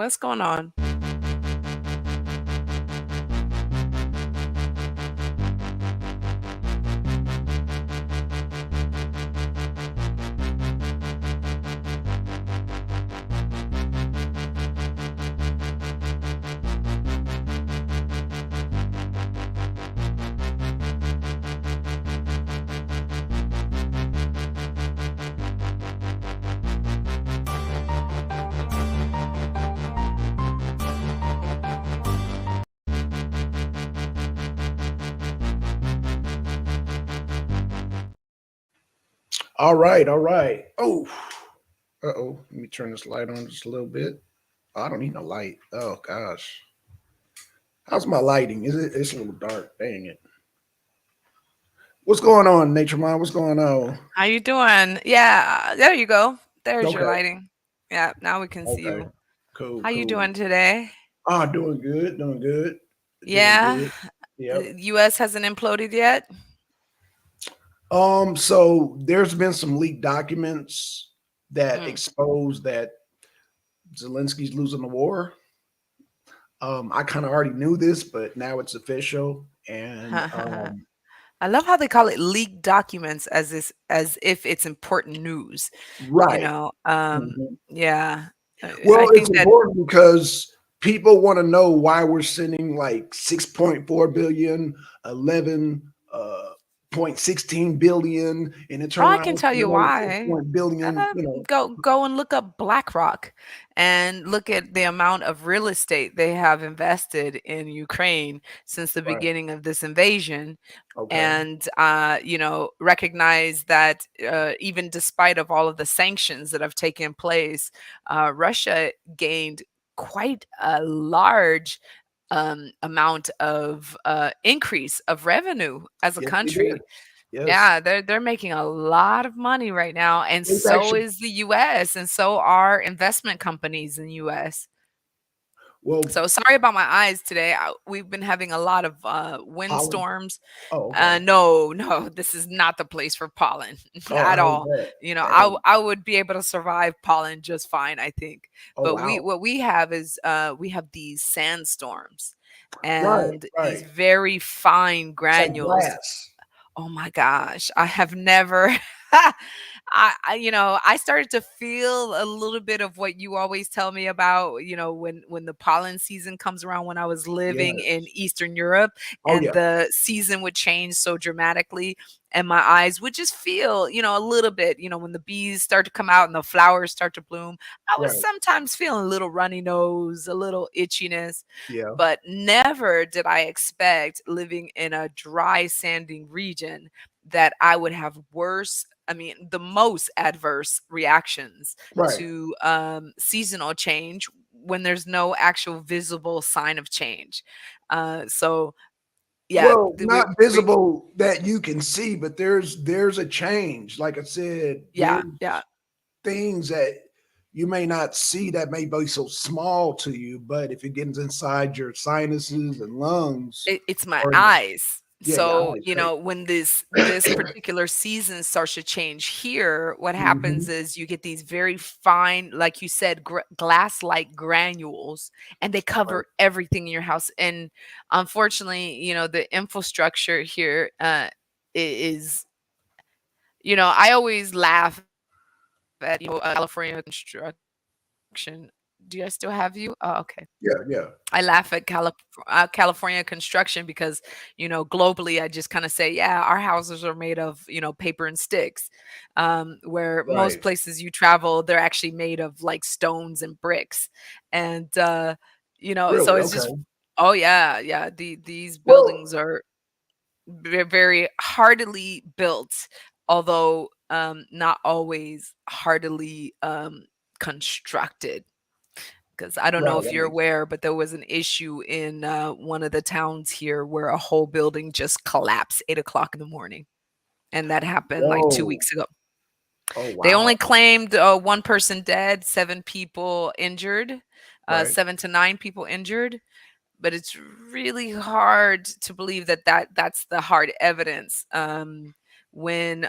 What's going on? All right, all right. Oh, uh-oh. Let me turn this light on just a little bit. Oh, I don't need no light. Oh gosh. How's my lighting? It's a little dark. Dang it. What's going on, Nature Mind? What's going on? How you doing? Yeah, there you go. There's your Okay, lighting. Yeah, now we can see okay. you. Cool, How you cool. doing today? Ah, doing good, doing good, doing Yeah, good. Yep. the U.S. hasn't imploded yet. So there's been some leaked documents that Mm. expose that Zelensky's losing the war. I kind of already knew this, but now it's official. And I love how they call it leaked documents as if it's important news. You right. know, Mhm. yeah. I Well, it's think that important because people want to know why we're sending like 6.4 billion, 11 point 16 billion, and it oh, turned I around can tell it's you only why. 6 billion, Go and look up BlackRock and look at the amount of real estate they have invested in Ukraine since the right. beginning of this invasion, Okay. and recognize that even despite of all of the sanctions that have taken place, Russia gained quite a large amount of increase of revenue as a Yes, they did. country. Yes. Yeah, they're making a lot of money right now, and It's so actually is the US, and so are investment companies in the US. well So sorry about my eyes today. We've been having a lot of pollen. windstorms. Oh, okay. No, no, this is not the place for pollen Oh, I at heard all. that. Dang. I would be able to survive pollen just fine, I think. Oh But wow. what we have is we have these sandstorms Right, and these right. very fine It's like granules. glass. Oh my gosh, I have never I started to feel a little bit of what you always tell me about, when the pollen season comes around when I was living in Yes. Eastern Europe Oh and yeah. the season would change so dramatically and my eyes would just feel, a little bit, when the bees start to come out and the flowers start to bloom, I was Right. sometimes feeling a little runny nose, a little itchiness, Yeah. but never did I expect living in a dry, sanding region that I would have the most adverse reactions Right. to seasonal change when there's no actual visible sign of change. So, yeah, Well, the, not visible that you can see, but there's a change. Like I said, yeah, there's yeah. things that you may not see that may be so small to you, but if it gets inside your sinuses and lungs, It's my or in the, eyes. yeah, your So, eyes, right? when this particular season starts to change here, what happens Hmm. is you get these very fine, like you said, glass-like granules, and they Right. cover everything in your house. And unfortunately, the infrastructure here is, I always laugh at, California construction. Do I still have you? Oh, okay. Yeah, yeah. I laugh at California construction because, globally, I just kind of say, yeah, our houses are made of, paper and sticks. Where most Right. places you travel, they're actually made of like stones and bricks. And, so Really? it's Okay. just, oh, yeah, yeah. These Well, buildings are very hardily built, although not always hardily constructed. Because I don't know right. if That you're makes aware, but there was an issue in one of the towns here where a whole building just collapsed 8 o'clock in the morning. And that happened like two whoa. weeks ago. Oh They only wow. claimed one person dead, seven people injured, Right. 7 to 9 people injured. But it's really hard to believe that's the hard evidence. When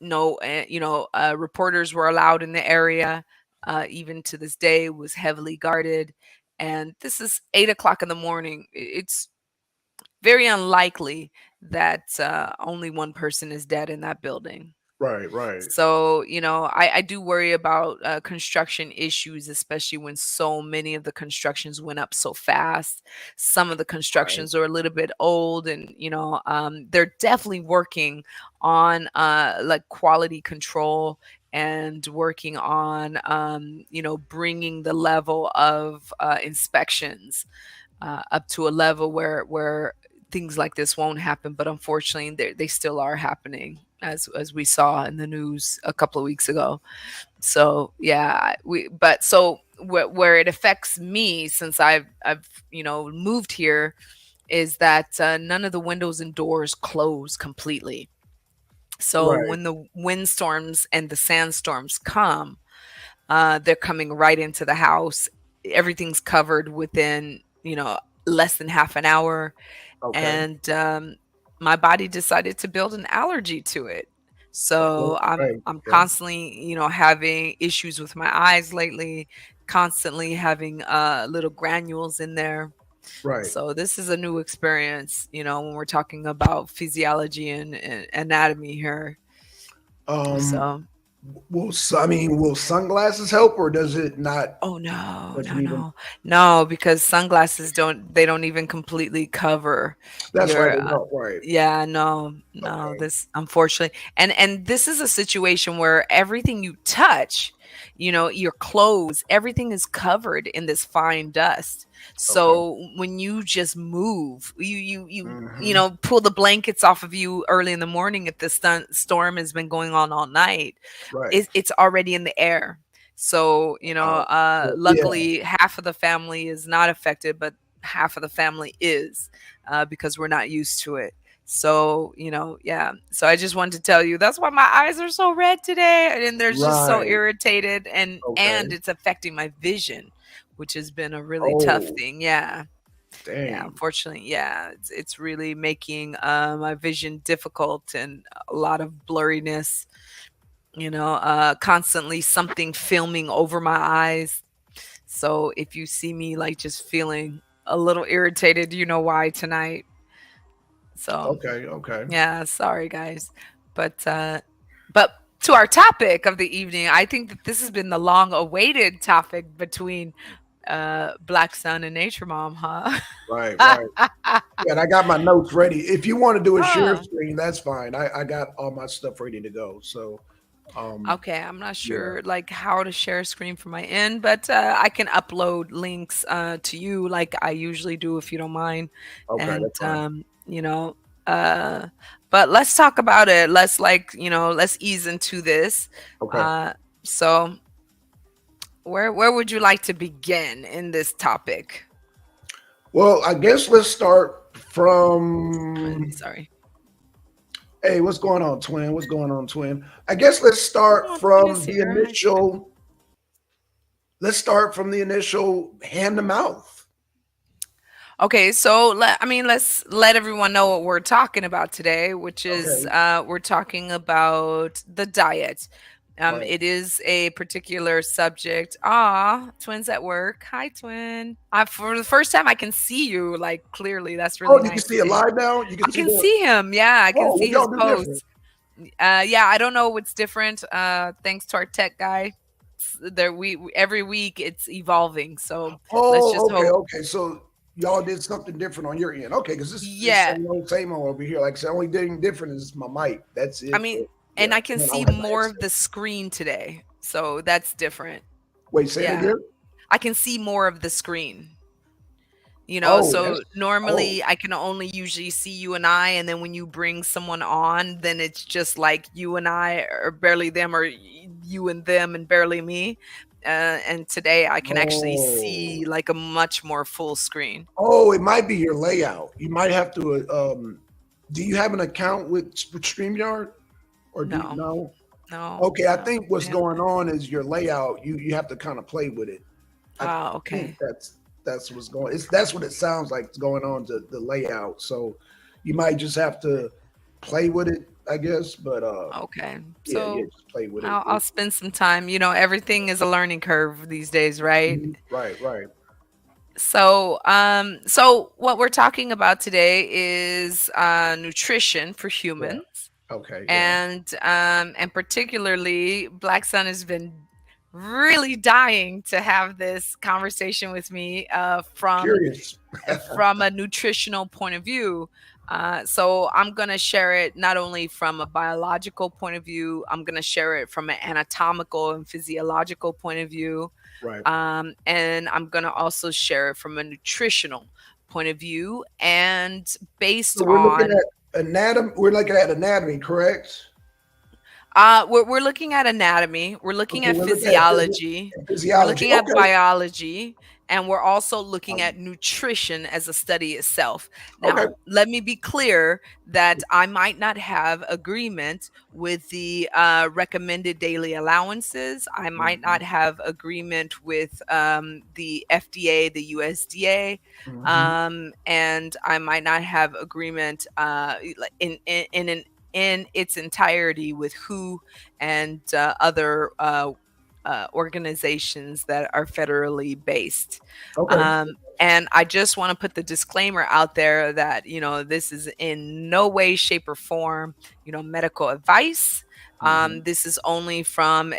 no, reporters were allowed in the area. even to this day, was heavily guarded. And this is 8 o'clock in the morning. It's very unlikely that only one person is dead in that building. Right, right, So, I do worry about construction issues, especially when so many of the constructions went up so fast. Some of the right, constructions are a little bit old, and, they're definitely working on like quality control and working on, bringing the level of inspections up to a level where things like this won't happen. But unfortunately, they still are happening, as we saw in the news a couple of weeks ago. So yeah, we but so where it affects me, since I've moved here, is that none of the windows and doors close completely. So right. when the windstorms and the sandstorms come, they're coming right into the house. Everything's covered within, less than half an hour. Okay, And my body decided to build an allergy to it. okay, So I'm right, I'm okay, constantly, having issues with my eyes lately, constantly having little granules in there. right. So this is a new experience, when we're talking about physiology and anatomy here. Um, So I mean, will sunglasses help, or does it not? oh no, Doesn't no, even. no, no, because sunglasses don't even completely cover That's right. your They don't. Right. yeah, no, no, Okay. this unfortunately. And this is a situation where everything you touch, your clothes, everything is covered in this fine dust. Okay. So when you just move, Hmm. pull the blankets off of you early in the morning, if the storm has been going on all night, Right. it's already in the air. So, So, yeah. luckily half of the family is not affected, but half of the family is, because we're not used to it. So, yeah. So I just wanted to tell you that's why my eyes are so red today, and they're just so Right. irritated, and Okay. it's affecting my vision, which has been a really tough Oh, thing. Yeah. Yeah, dang. unfortunately, yeah, it's really making my vision difficult, and a lot of blurriness, constantly something filming over my eyes. So if you see me like just feeling a little irritated, you know why tonight. So Okay. Okay. yeah, sorry guys. But to our topic of the evening, I think that this has been the long awaited topic between Black Sun and Nature Mom, huh? Right. Right. Yeah, and I got my notes ready. If you want to do a share Huh. screen, that's fine. I got all my stuff ready to go. So, um, Okay, I'm not yeah. sure like how to share a screen from my end, but I can upload links to you like I usually do if you don't mind. Okay, And that's fine. uh but let's talk about it. Let's let's ease into this. Okay. Uh so where would you like to begin in this topic? Well, I guess let's start Twin, from. sorry. Hey, what's going on, twin? What's going on, twin? I guess let's start Oh, Twin from is the here. Hi, Twin. initial. Let's start from the initial hand to mouth. Okay, so let's let everyone know what we're talking about today, which is Okay. we're talking about the diet. Right. It is a particular subject. Ah, twins at work. Hi, twin. For the first time, I can see you like clearly. That's Oh, really you can nice see it today. live now. You can I see can the. see him. Yeah, I can Oh, see what his y'all do different? posts. Yeah, I don't know what's different. Thanks to our tech guy. There, every week it's evolving. So let's Oh, just okay, hope. okay. So y'all did something different on your end. Okay, because this Yeah, same old over here. Like I said, only thing different is my mic. That's I it. mean, But and yeah, I can and I see don't have my more of headset. the screen today. So that's different. Wait, say it Yeah. again. I can see more of the screen. Oh, So that's oh. normally I can only usually see you and I, and then when you bring someone on, then it's just like you and I, or barely them, or you and them and barely me. And today I can actually see Oh. like a much more full screen. Oh, it might be your layout. You might have to. Do you have an account with StreamYard, or do you No, know? no, Okay, I no. think what's I have going on is your layout. You have to kind of play with it. I Oh, think okay. that's what's going. That's what it sounds like is going on, the layout. So you might just have to play with it. I guess. But Okay. yeah, yeah, So just play with it. I'll spend some time. Everything is a learning curve these days, right? Mhm. Right, right. So what we're talking about today is nutrition for Yeah. humans, Okay, yeah. and particularly Black Sun has been really dying to have this conversation with me Curious. from a nutritional point of view. So I'm going to share it not only from a biological point of view, I'm going to share it from an anatomical and physiological point of view. Right. And I'm going to also share it from a nutritional point of view and based So we're looking on at anatomy. We're looking at anatomy, correct? we're looking at anatomy, we're looking Okay, at we're looking at physiology, we're physiology. looking at Okay. biology, and we're also looking Um, at nutrition as a study itself. okay. Now, let me be clear that I might not have agreement with the recommended daily allowances. I might Mm-hmm. not have agreement with the FDA, the USDA, Mm-hmm. and I might not have agreement in its entirety with WHO and other organizations that are federally based. Okay. And I just want to put the disclaimer out there that, this is in no way, shape, or form, medical advice. Mm-hmm. This is only from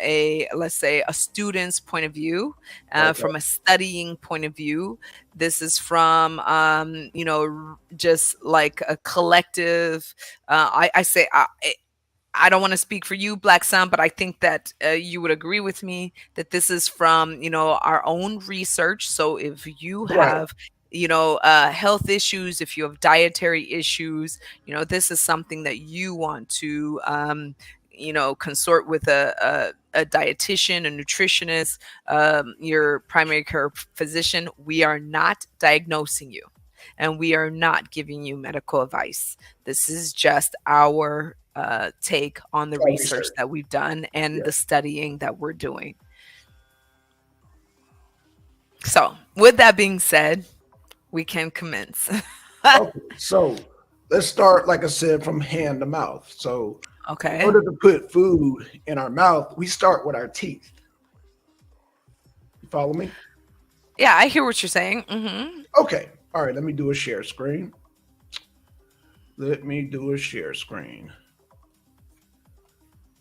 let's say, a student's point of view, Okay. from a studying point of view. This is from, just like a collective. I say, I don't want to speak for you, Black Sun, but I think that you would agree with me that this is from, our own research. So if you Right. have, health issues, if you have dietary issues, this is something that you want to, consort with a dietitian, a nutritionist, your primary care physician. We are not diagnosing you, and we are not giving you medical advice. This is just our take on the Our research research. that we've done and Yeah. the studying that we're doing. So, with that being said, we can commence. Okay. So let's start, like I said, from hand to mouth. So in Okay. order to put food in our mouth, we start with our teeth. You follow me? Yeah, I hear what you're saying. Okay. All right. Let me do a share screen. Let me do a share screen.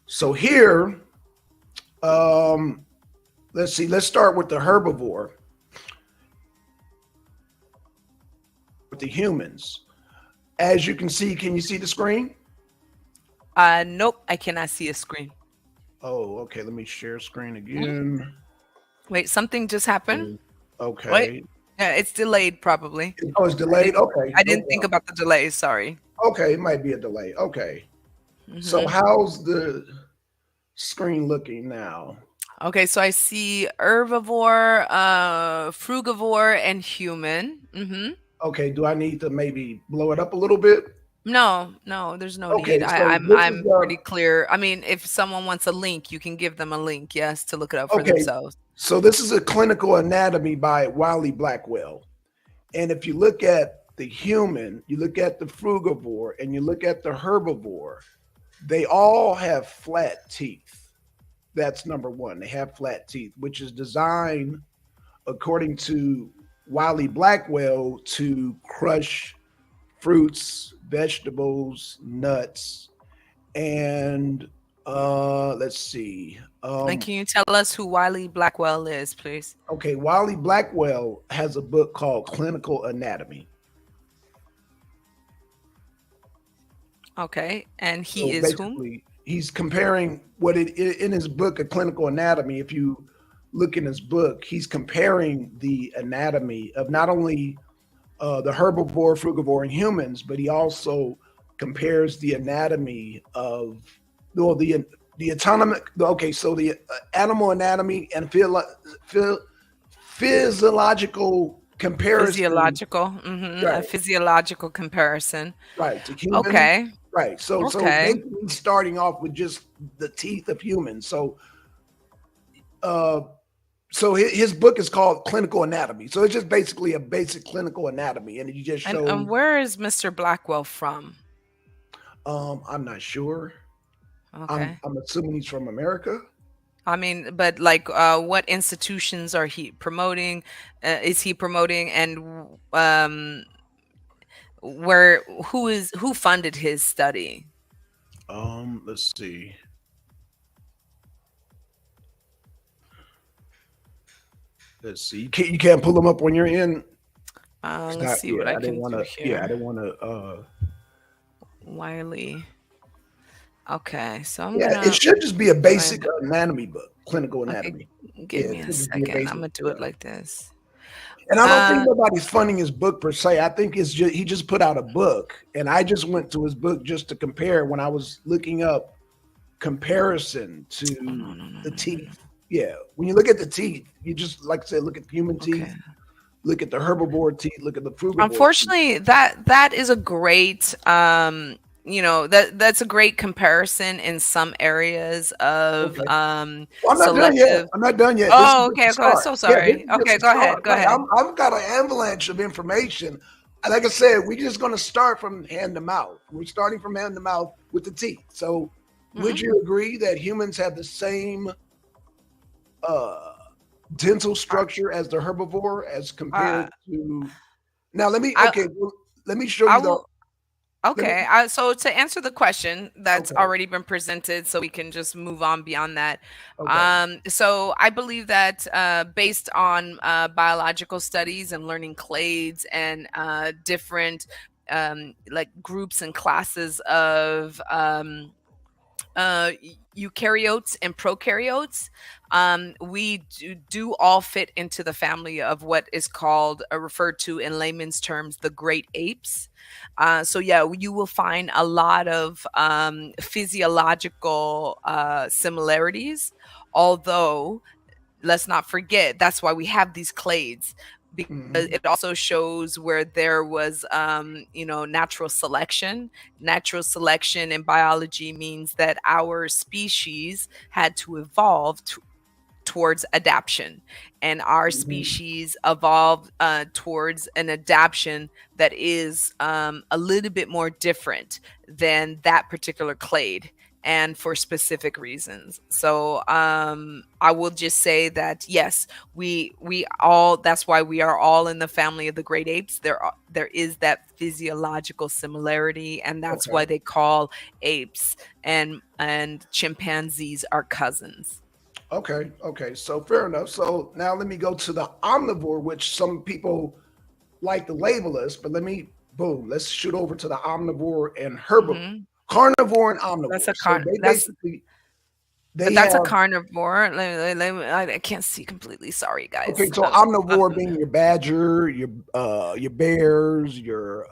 So here, um, let's see. Let's start with the herbivore, with the humans. As you can you see the screen? Nope, I cannot see a screen. Oh, okay. Let me share screen Mm, again. Wait, something just happened. Wait, Okay. yeah, it's delayed probably. Oh, it's I delayed. didn't. Okay, I no didn't think problem. about the delay. Sorry. Okay, it might be a delay. Okay. So hmm how's the screen looking now? Okay, so I see herbivore, frugivore, and human. Okay, do I need to maybe blow it up a little bit? No, no, there's no need. Okay, I, so I'm this is I'm pretty clear. I mean, if someone wants a link, you can give them a link, yes, to look it up for okay. themselves. So this is a clinical anatomy by Wiley Blackwell. And if you look at the human, you look at the frugivore, and you look at the herbivore, they all have flat teeth. That's number one. They have flat teeth, which is designed, according to Wiley Blackwell, to crush fruits, vegetables, nuts, and let's see. And can you tell us who Wiley Blackwell is, please? Okay, Wiley Blackwell has a book called Clinical Anatomy. Okay, and he So is whom? basically, he's comparing what it in his book, A Clinical Anatomy. If you look in his book, he's comparing the anatomy of not only the herbivore, frugivore, and humans, but he also compares the anatomy of well, the autonomic. Okay, so the animal anatomy and physiological comparison, Physiological. A right? physiological comparison. Right to human, Okay. right. So Okay. basically, starting off with just the teeth of humans. Uh, so his book is called Clinical Anatomy. So it's just basically a basic clinical anatomy, and he just And shows. where is Mr. Blackwell from? I'm not sure. I'm Okay. I'm assuming he's from America. I mean, but like, what institutions are he promoting? Is he promoting, and where who funded his study? Let's see. Let's see. You can't pull them up when you're in. It's Let's not. see what Yeah, I I didn't can want do to. Yeah, I here. didn't want to. Wiley. Okay, so I'm Yeah, it gonna should just be a basic find. anatomy book, clinical Okay, anatomy. give Yeah, me it a should just be a second. I'm basic. gonna do it Yeah, like this. and I don't think Uh, nobody's funding his book per se. I think it's just he just put out a book, and I just went to his book just to compare when I was looking up comparison oh no to no no the no no no. teeth. Yeah, when you look at the teeth, you just like I said, look at human Okay. teeth, look at the herbivore teeth, look at the frugivore teeth. Unfortunately, that is a great that's a great comparison in some areas of Okay. Well, I'm not done yet. selective. I'm not done yet. This is Oh, just a okay, okay. start. So Yeah, this sorry. is just Okay, a go ahead. start. Go Right. ahead. I've got an avalanche of information. And like I said, we're just going to start from hand to mouth. We're starting from hand to mouth with the teeth. So, would Hmm. you agree that humans have the same uh, dental Uh, structure as the herbivore as uh, compared to? Now, let me. I Okay. Well, let me show I you the. will. Let me. Okay. So to answer the question that's Okay. already been presented, so we can just move on beyond that. Okay. So I believe that based on biological studies and learning clades and different like groups and classes of eukaryotes and prokaryotes, we do all fit into the family of what is called, referred to in layman's terms, the great apes. So yeah, you will find a lot of physiological similarities, although let's not forget that's why we have these clades, because Hmm. it also shows where there was natural selection. Natural selection in biology means that our species had to evolve towards adaptation, and our Hmm. species evolved towards an adaptation that is a little bit more different than that particular clade, and for specific reasons. So I will just say that yes, we all, that's why we are all in the family of the great apes. There is that physiological similarity, and that's Okay. why they call apes and chimpanzees are cousins. Okay, okay. So fair enough. So now let me go to the omnivore, which some people like to label us, but let me boom, let's shoot over to the omnivore and herbivore, Hmm. carnivore and That's omnivore. a So car. they That's basically but they that's a have carnivore. I can't see completely. Sorry, okay, guys. so omnivore being your badger, your bears, your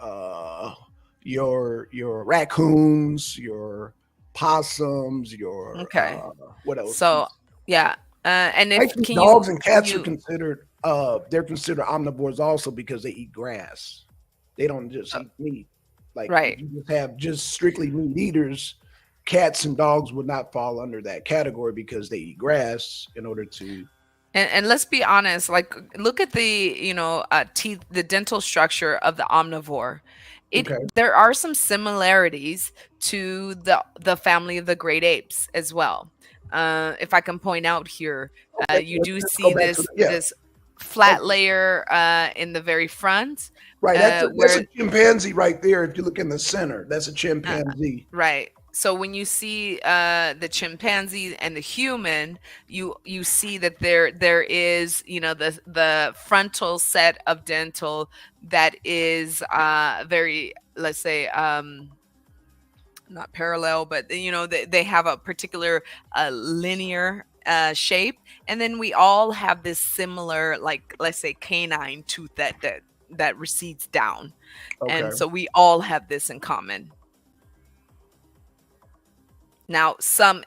raccoons, your possums, your Okay. what else? So yeah, and if Actually, can dogs you and can cats are you considered they're considered omnivores also because they eat grass. They don't just eat meat. Like if right? you just have just strictly meat eaters, cats and dogs would not fall under that category because they eat grass in order to And let's be honest, like look at the teeth, the dental structure of the omnivore. It okay. There are some similarities to the family of the great apes as well. If I can point out here, Okay, you do let's go see back to this the yeah. flat Okay. layer in the very front, Right. That's a where chimpanzee right there. If you look in the center, that's a uh, chimpanzee. right. So when you see the chimpanzee and the human, you see that there is, the frontal set of dental that is very, let's say, not parallel, but they have a particular linear shape, and then we all have this similar, like, let's say, canine tooth that recedes down, Okay. and so we all have this in common. Now,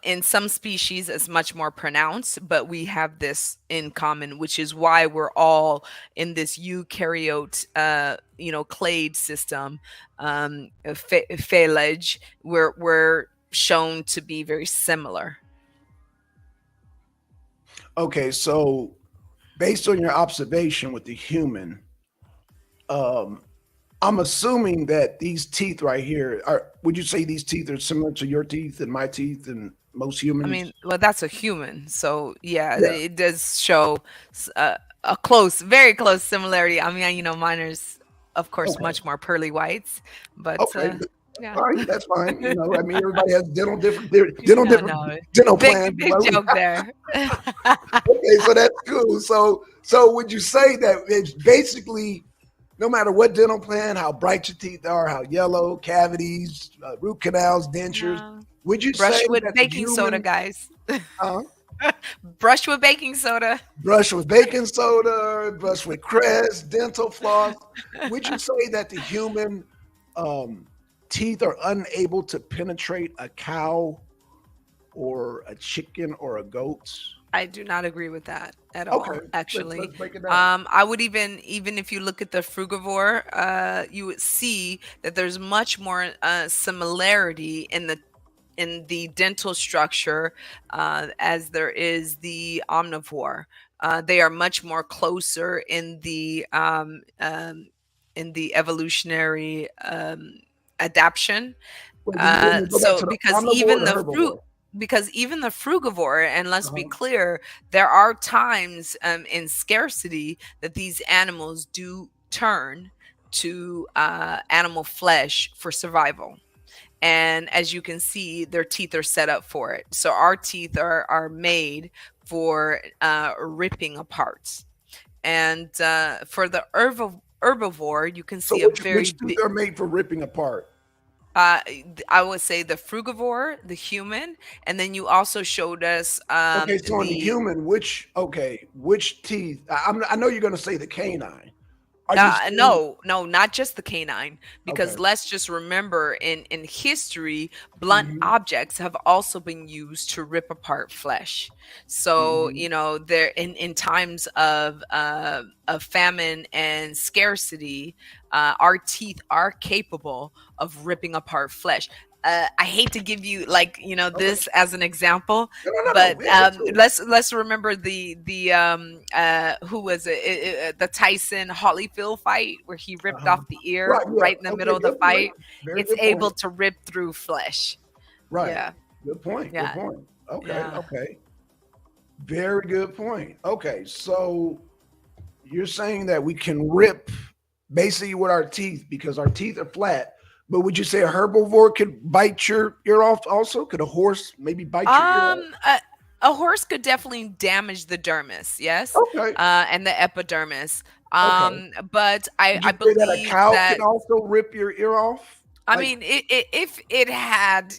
in some species, it's much more pronounced, but we have this in common, which is why we're all in this eukaryote, clade system, phylage. We're shown to be very similar. Okay. So based on your observation with the human, um, I'm assuming that these teeth right here are. Would you say these teeth are similar to your teeth and my teeth and most I mean, humans? well, that's a human, so yeah, Yeah. it does show a close, very close similarity. I mean, mine is, of course, Okay. much more pearly whites, but Okay. yeah. All right. That's fine. I mean, everybody has No, no, dental big plans. big joke there. Okay, so that's cool. So would you say that it's basically no matter what dental plan, how bright your teeth are, how yellow, cavities, root canals, dentures, No. would you say Brush with that the baking soda, human guys. uh, Brush with baking soda. brush with baking soda, brush with Crest, dental floss, would you say that the human um, teeth are unable to penetrate a cow or a chicken or a goat's? I do not agree with that at Okay, all, actually. let's break it down. I would even if you look at the frugivore, you would see that there's much more similarity in the dental structure as there is the omnivore. They are much more closer in the evolutionary adaptation. Wait, let me go back So to the omnivore or the herbivore. because even the frugivore, and let's be Uh-huh. clear, there are times in scarcity that these animals do turn to animal flesh for survival. And as you can see, their teeth are set up for it. So our teeth are made for ripping apart. And for the herbivore, you can So see a which very teeth are made for ripping apart? uh, I would say the frugivore, the human, and then you also showed us Okay, so in the the human, which teeth? I know you're going to say the canine. Are you saying no, no, not just the canine, because okay? let's just remember in history, blunt Hmm. objects have also been used to rip apart flesh. So, Hmm. there in times of famine and scarcity, our teeth are capable of ripping apart flesh. I hate to give you like Okay. this as an example, No, no, no, but no. Yeah, that's cool. let's remember the who was the Tyson Holyfield fight where he ripped Uh-huh. off the ear Right. Yeah. right in the middle Okay. of the Good point. fight. Very It's good able point. to rip through flesh. Right. Yeah, Good point. Good yeah, point. Okay. yeah. Okay. Very good point. Okay. So you're saying that we can rip basically with our teeth because our teeth are flat. But would you say a herbivore could bite your ear off also? Could a horse maybe bite your ear off? Um, a, a horse could definitely damage the dermis, yes, Okay. and the epidermis. Okay. But I Would you I say that a believe cow can that also rip your ear off? I Like, mean, if it had,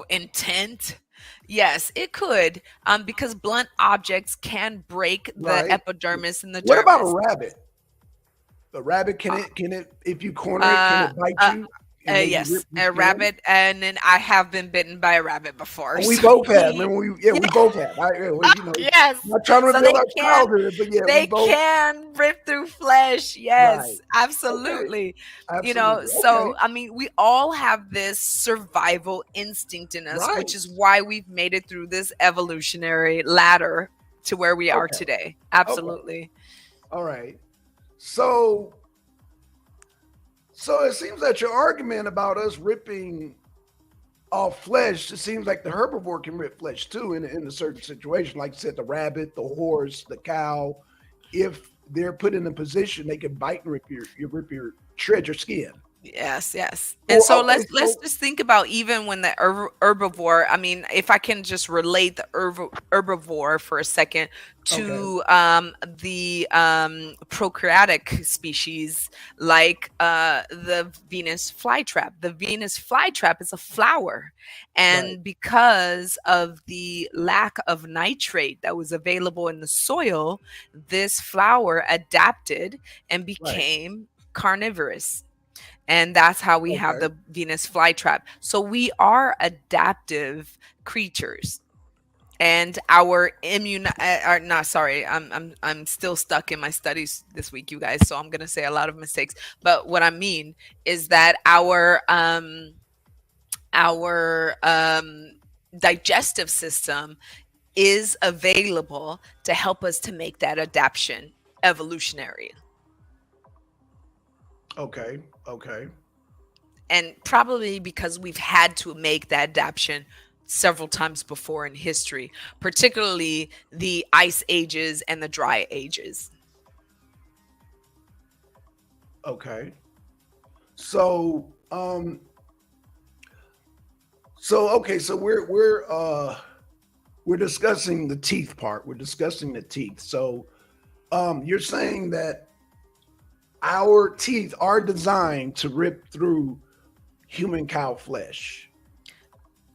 intent, yes, it could, because blunt objects can break the right. epidermis and the What about a dermis. rabbit? A rabbit, Uh, can it, if you corner it, can uh, it bite uh, you and maybe rip yes, your a skin? rabbit, and then I have been bitten by a rabbit before. We So both have. Remember, we yeah, both have. yes. Not trying to So reveal our childhood, but yeah, we they both. can rip through flesh. Right. Yes, Okay. absolutely. Absolutely. So Okay. I mean, we all have this survival instinct in us, which Right. is why we've made it through this evolutionary ladder to where we are Okay. today. Okay. Absolutely. All right. So, so it seems that your argument about us ripping off flesh, it seems like the herbivore can rip flesh too in a certain situation. Like you said, the rabbit, the horse, the cow, if they're put in a position, they can bite and rip your shred your skin. Yes, yes. And Or so okay, let's so just think about even when the herbivore, I mean, if I can just relate the herbivore for a second okay, to the prokaryotic species like the Venus flytrap. The Venus flytrap is a flower. right, And because of the lack of nitrate that was available in the soil, this flower adapted and right, became carnivorous, and that's how we have okay, the Venus flytrap. So we are adaptive creatures, and our immune are not sorry. I'm still stuck in my studies this week, you guys. So I'm gonna say a lot of mistakes. But what I mean is that our digestive system is available to help us to make that adaptation evolutionary. Okay. Okay. And probably because we've had to make that adaptation several times before in history, particularly the ice ages and the dry ages. Okay. So, okay, so we're discussing the teeth part. We're discussing the teeth. So, you're saying that our teeth are designed to rip through human cow flesh.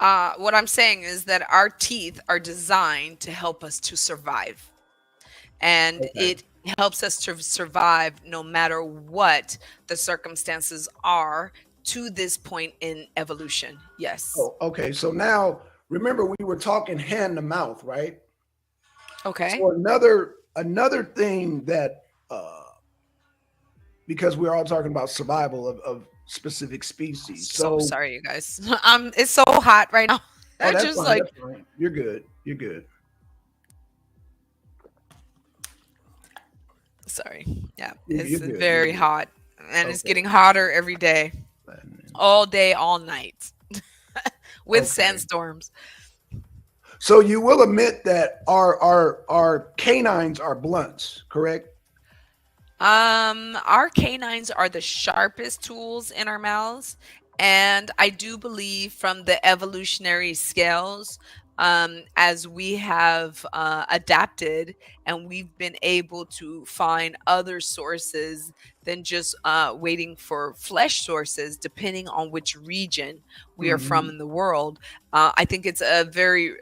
What I'm saying is that our teeth are designed to help us to survive, and Okay. it helps us to survive no matter what the circumstances are to this point in evolution. Yes. Oh, okay. So now remember we were talking hand to mouth, right? Okay. So another thing that because we're all talking about survival of specific species. So So sorry, you guys. It's so hot right now. oh, I that's just fine. like That's fine. You're good. You're good. sorry. Yeah, You're it's good. You're very good. hot, and it's Okay. getting hotter every day, all day, all night, with Okay. sandstorms. So you will admit that our canines are blunts, correct? Our canines are the sharpest tools in our mouths, and I do believe from the evolutionary scales, as we have adapted and we've been able to find other sources than just waiting for flesh sources, depending on which region we are from Hmm. in the world. I think it's a very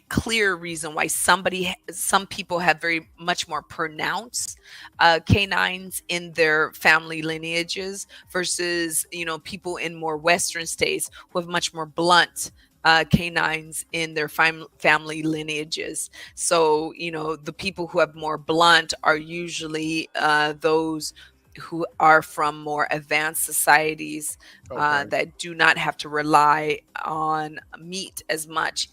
clear reason why some people have very much more pronounced canines in their family lineages versus people in more western states who have much more blunt canines in their family lineages. So the people who have more blunt are usually those who are from more advanced societies Okay. that do not have to rely on meat as much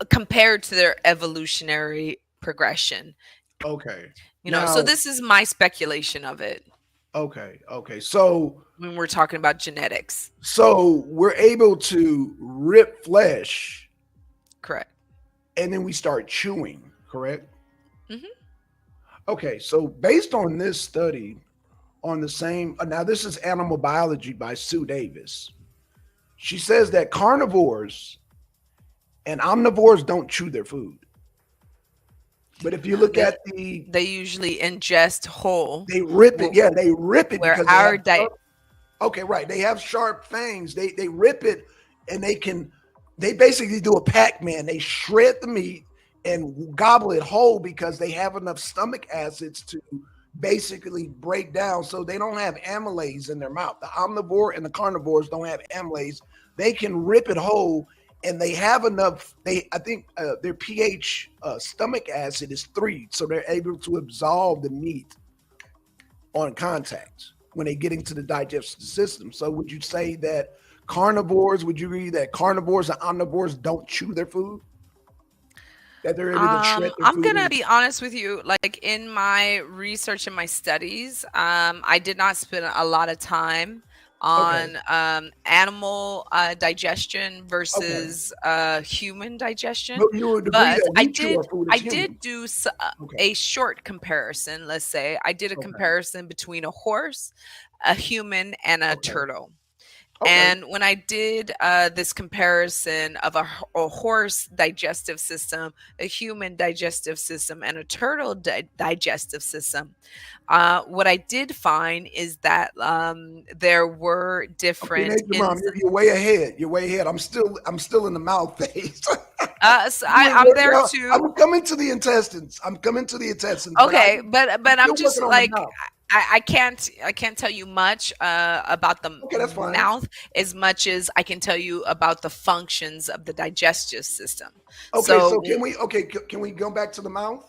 compared to their evolutionary progression. Okay. So Now, this is my speculation of it okay. Okay. So when we're talking about genetics. we're able to rip flesh Correct. and then we start chewing, correct? Hmm. Okay. So based on this study on the same now this is Animal Biology by Sue Davis. She says that carnivores and omnivores don't chew their food. But if you look They at they usually ingest whole, they rip it. wh- Yeah, they rip it where because they have our diet. sharp. Okay, right. They have sharp fangs. They rip it and they basically do a Pac-Man. They shred the meat and gobble it whole because they have enough stomach acids to basically break down so they don't have amylase in their mouth. The omnivore and the carnivores don't have amylase. They can rip it whole and they have enough. I think their pH stomach acid is 3, so they're able to absorb the meat on contact when they get into the digestive system. So would you say that would you agree that carnivores and omnivores don't chew their food? That they're able to shred their I'm food gonna and be honest with you. Like in my research and my studies, I did not spend a lot of time okay, on animal digestion okay. versus human digestion, But you would agree but that we chew our food I as did humans. do Okay, a short comparison. Let's say I did a okay, comparison between a horse, a human, and a okay, turtle. okay, And when I did this comparison of a horse digestive system, a human digestive system, and a turtle digestive system, what I did find is that there were okay. different Nathan, mom, you're way ahead. You're way ahead. I'm still in the mouth phase. so You ain't I'm worked there out. too. I'm coming to the intestines. I'm coming to the intestines, but Okay, I'm but I'm still just working on the like mouth. I can't tell you much about the Okay, that's fine. mouth as much as I can tell you about the functions of the digestive system. Okay, So so can we go back to the mouth?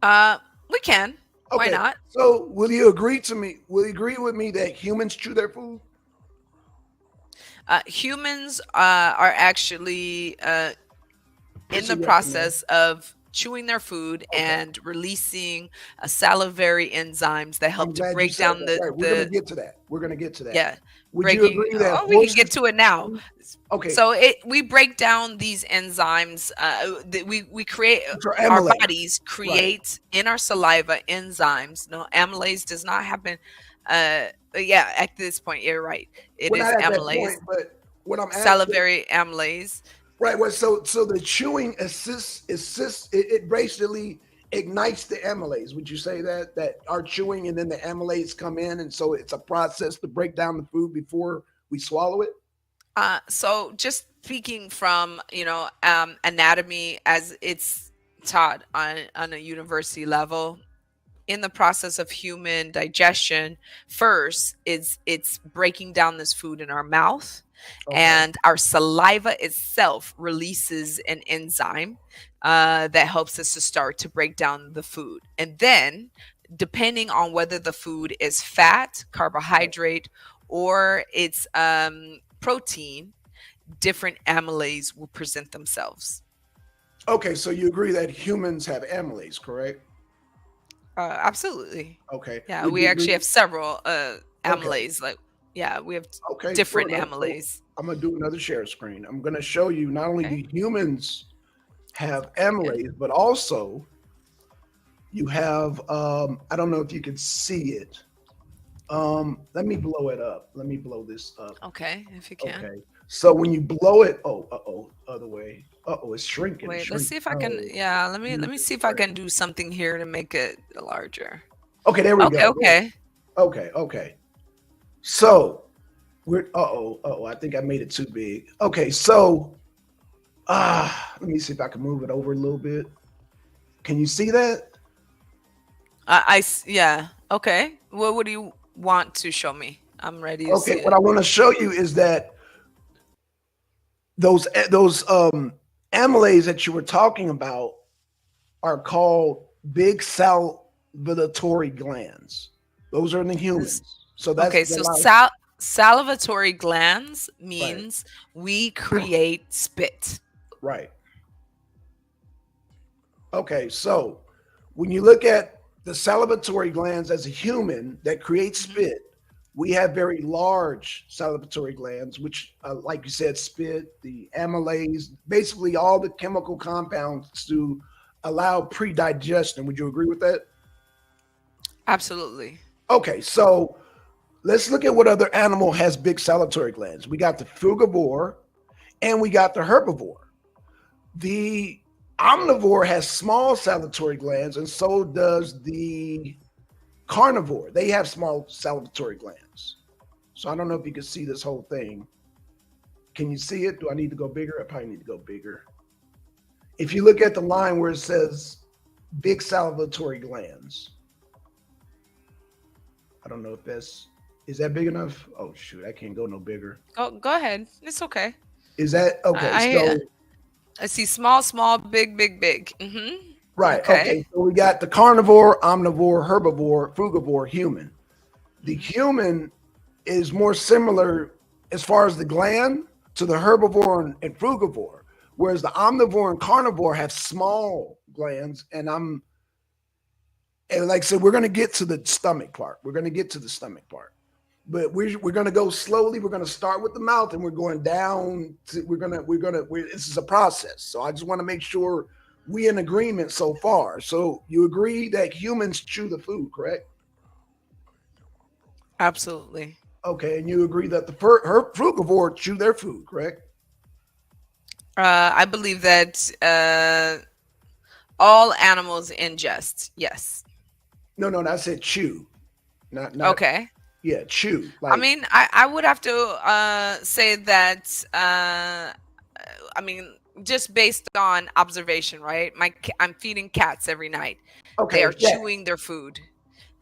uh, we can. Why Okay, not? so will you agree to me? Will you agree with me that humans chew their food? Humans are actually What's in a the yes or no? process of chewing their food Okay. and releasing salivary enzymes that I'm help to glad you break said down that. Right. We're going to the get to that. We're going to get to that. yeah, Would you breaking. agree that Oh, we can get horses? to it now. Okay. So we break down these enzymes. We create Which are our amylase. bodies Right. create in our saliva enzymes. No, amylase does not happen. Yeah, at this point, you're right. It We're is not at that amylase, point, but what I'm asking, salivary amylase. right? Well, so the chewing assists it basically ignites the amylase. Would you say that our chewing and then the amylase come in, and so it's a process to break down the food before we swallow it? So just speaking from anatomy as it's taught on a university level, in the process of human digestion, first is it's breaking down this food in our mouth, Okay. and our saliva itself releases an enzyme that helps us to start to break down the food. And then, depending on whether the food is fat, Right. carbohydrate, or it's protein, different amylase will present themselves. Okay. So you agree that humans have amylase, correct? Absolutely. Okay. Yeah, Would we you actually agree? have several Okay. amylase. Like, yeah, we have Okay. Sure different enough. So amylase. I'm gonna do another share screen. I'm gonna show you not only Okay, do humans have very good. amylase, but also you have I don't know if you can see it. Let me blow it up. Let me blow this up. Okay, if you can. Okay. So when you blow it, oh, other way. It's shrinking. It's Wait, let's shrinking. see if I can. Oh, Yeah, let me goodness see if I can gracious. do something here to make it larger. Okay, there we Okay, go. There. okay. Okay, okay. So we're I think I made it too big. Okay, so let me see if I can move it over a little bit. Can you see that? Yeah. Okay. What do you want to show me? I'm ready to Okay, see what it. I want to show you is that those amylase that you were talking about are called big salivatory glands. Those are in the This- humans. So that's Okay, the so lot. salivatory glands Right, means we create spit. right. Okay, so when you look at the salivatory glands as a human that create Mhm. spit, we have very large salivatory glands, which, like you said, spit, the amylase, basically all the chemical compounds to allow pre-digestion. Would you agree with that? Absolutely. Okay, so let's look at what other animal has big salivatory glands. We got the frugivore and we got the herbivore. The omnivore has small salivatory glands, and so does the carnivore. They have small salivatory glands. So I don't know if you can see this whole thing. Can you see it? Do I need to go bigger? I probably need to go bigger. If you look at the line where it says big salivatory glands, I don't know if that's is that big enough? Oh shoot, I can't go no bigger. Go ahead. It's okay. Is that okay? I So I see small, small, big, big, big. right, Okay. okay. So we got the carnivore, omnivore, herbivore, frugivore, human. The Mhm. human is more similar as far as the gland to the herbivore and frugivore, whereas the omnivore and carnivore have small glands. And like I said, we're going to get to the stomach part. We're going to get to the stomach part, but we're going to go slowly. We're going to start with the mouth, and we're going down. This is a process. So I just want to make sure we in agreement so far. So you agree that humans chew the food, correct? Absolutely. Okay, and you agree that the frugivore chew their food, correct? I believe that all animals ingest. Yes. No, no, no, I said chew, not Okay. yeah, chew. I Like mean, I would have to say that. I mean, just based on observation, right? I'm feeding cats every night. They are okay, yeah, chewing their food.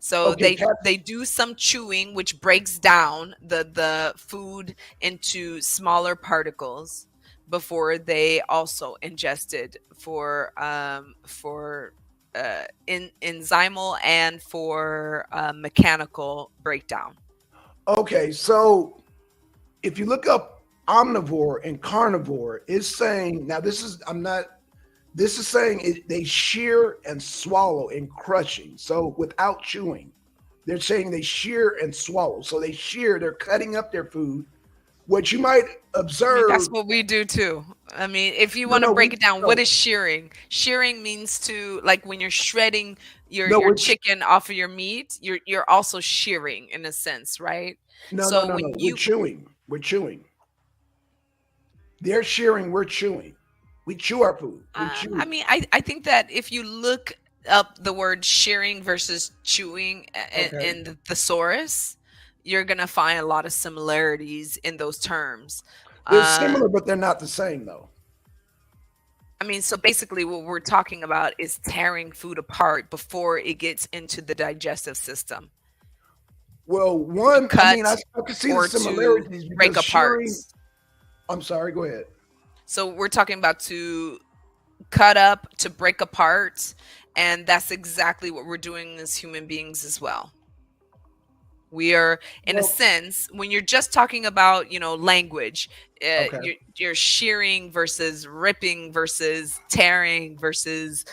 So okay, they cats. do some chewing, which breaks down the food into smaller particles before they also ingested for in enzymal and for mechanical breakdown. Okay, so if you look up omnivore and carnivore, it's saying now this is I'm not. This is saying they shear and swallow in crushing. So without chewing, they're saying they shear and swallow. So they shear, they're cutting up their food. What you might I mean, that's observe, what we do too. I mean, if you no, want to no, break we it down, what no, is shearing? Shearing means to, like, when you're shredding no, your chicken off of your meat, you're also shearing in a sense, right? no, no, So no, no. when We're you chewing. We're chewing. They're shearing. We're chewing. We chew our food. We I chew. mean, I think that if you look up the word shearing versus chewing Okay. in the thesaurus, you're gonna find a lot of similarities in those terms. They're Uh, similar, but they're not the same, though. I mean, so basically, what we're talking about is tearing food apart before it gets into the digestive system Well, to one, I mean, cut I can see the or to similarities break because apart. shearing. I'm sorry. Go ahead. So we're talking about to cut up, to break apart, and that's exactly what we're doing as human beings as well. We are, in a Well, sense, when you're just talking about, language, okay. you're shearing versus ripping versus tearing versus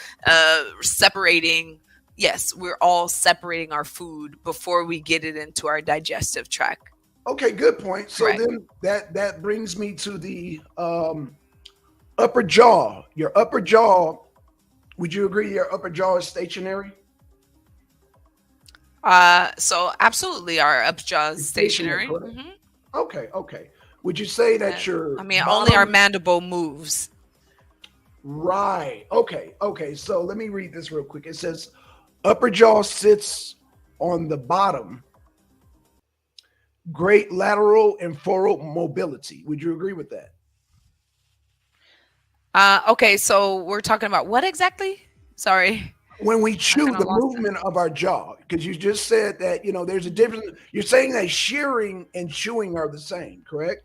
separating. Yes, we're all separating our food before we get it into our digestive tract. Okay, good point. So Correct. then that brings me to the upper jaw. Your upper jaw. Would you agree your upper jaw is stationary? So absolutely, our upjaw is It's stationary, stationary. correct? Okay, okay. Would you say that I your mean, only our bottom? mandible moves. Right. Okay, okay. So let me read this real quick. It says upper jaw sits on the bottom. Great lateral and forward mobility. Would you agree with that? Okay, so we're talking about what exactly? Sorry, When we I chew, kind of the lost it. movement of our jaw, because you just said that there's a difference. You're saying that shearing and chewing are the same, correct?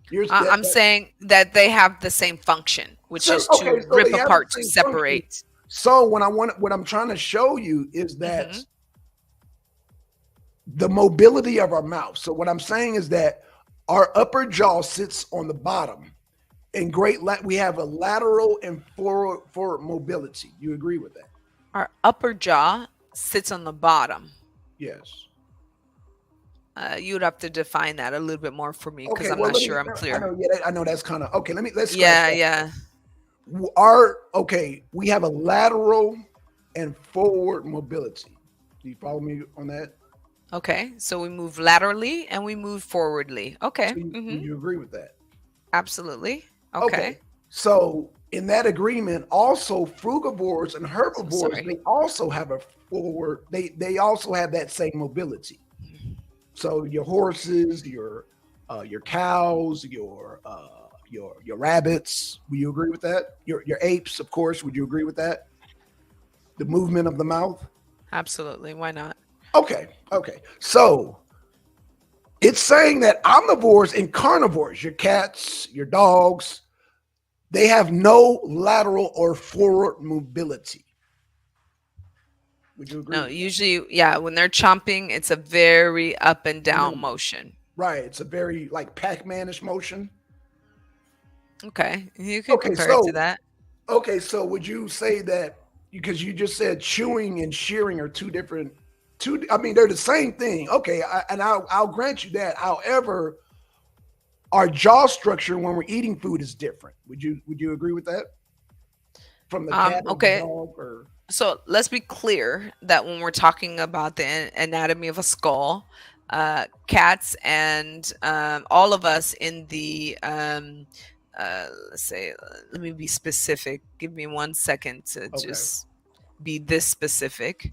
You're that, I'm that saying that they have the same function, which so is okay, to so rip they have the apart, to same function. separate. So what I'm trying to show you is that Hmm. the mobility of our mouth. So what I'm saying is that our upper jaw sits on the bottom. And we have a lateral and forward mobility. You agree with that? Our upper jaw sits on the bottom. Yes. You'd have to define that a little bit more for me because Okay. I'm Well, not let sure me. I'm I clear. know. Yeah. I know that's kind of okay. Let's scratch Yeah, that. yeah. Our okay. We have a lateral and forward mobility. Do you follow me on that? Okay, so we move laterally and we move forwardly. Okay. So Hmm. would you agree with that? Absolutely. Okay. Okay. So in that agreement, also frugivores and So herbivores, sorry. they also have a forward. They also have that same mobility. So your horses, your cows, your rabbits. Would you agree with that? Your apes, of course. Would you agree with that? The movement of the mouth. Absolutely. Why not? Okay, okay. So it's saying that omnivores and carnivores, your cats, your dogs, they have no lateral or forward mobility. Would you agree No, with that? usually, yeah, when they're chomping, it's a very up and down No. motion. Right. It's a very like Pac-Man-ish motion. Okay, you could Okay, compare it to so that. would you say that because you just said chewing and shearing are two different two I mean they're the same thing. Okay, I'll grant you that. However, our jaw structure when we're eating food is different. Would you agree with that? From the cat or the Okay, dog or so let's be clear that when we're talking about the anatomy of a skull, cats and all of us in the let's say, let me be specific. Give me 1 second to okay. just be this specific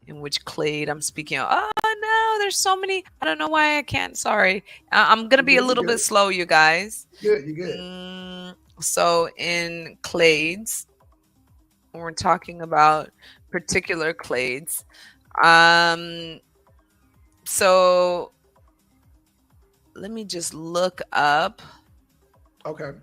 in which clade I'm speaking of. Oh no, there's so many. I don't know why I can't. Sorry. I'm gonna You be a good, you little bit good. slow, you guys. You good, you good. So in clades, when we're talking about particular clades, um, so let me just look up Okay.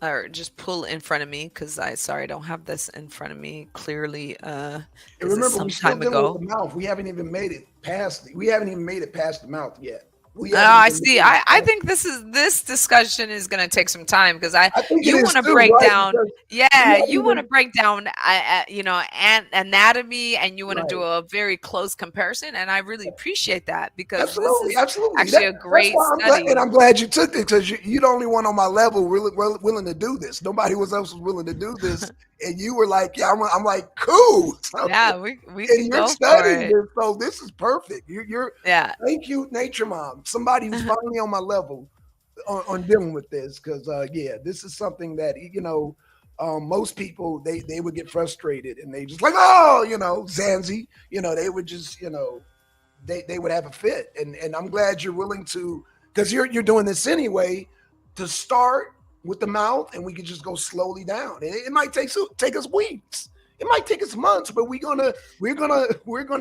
or just pull in front of me because I sorry I don't have this in front of me clearly And because it's remember, we some still time dealing with ago. the mouth. We haven't even made it past the mouth yet. We Oh, haven't I even see. really I started. think this discussion is going to take some time because I I think it you is want to too, break right? down, Because we yeah, haven't you want to even break down anatomy, and you want to do right. a very close comparison, and I really appreciate that because this Absolutely, is absolutely. actually a That's great why I'm glad, and study. I'm glad you took it because you're the only one on my level really willing to do this. Nobody else was willing to do this, and you were like, "Yeah, I'm like, cool." So, Yeah, we and can you're go for studying it. this, so this is perfect. You're Yeah. thank you, Nature Mom. Somebody who's finally on my level on dealing with this because yeah, this is something that most people they would get frustrated and they just like Zanzi, they would just they would have a fit, and I'm glad you're willing to because you're doing this anyway to start with the mouth, and we could just go slowly down, and it might take us weeks. It might take us months, but we're gonna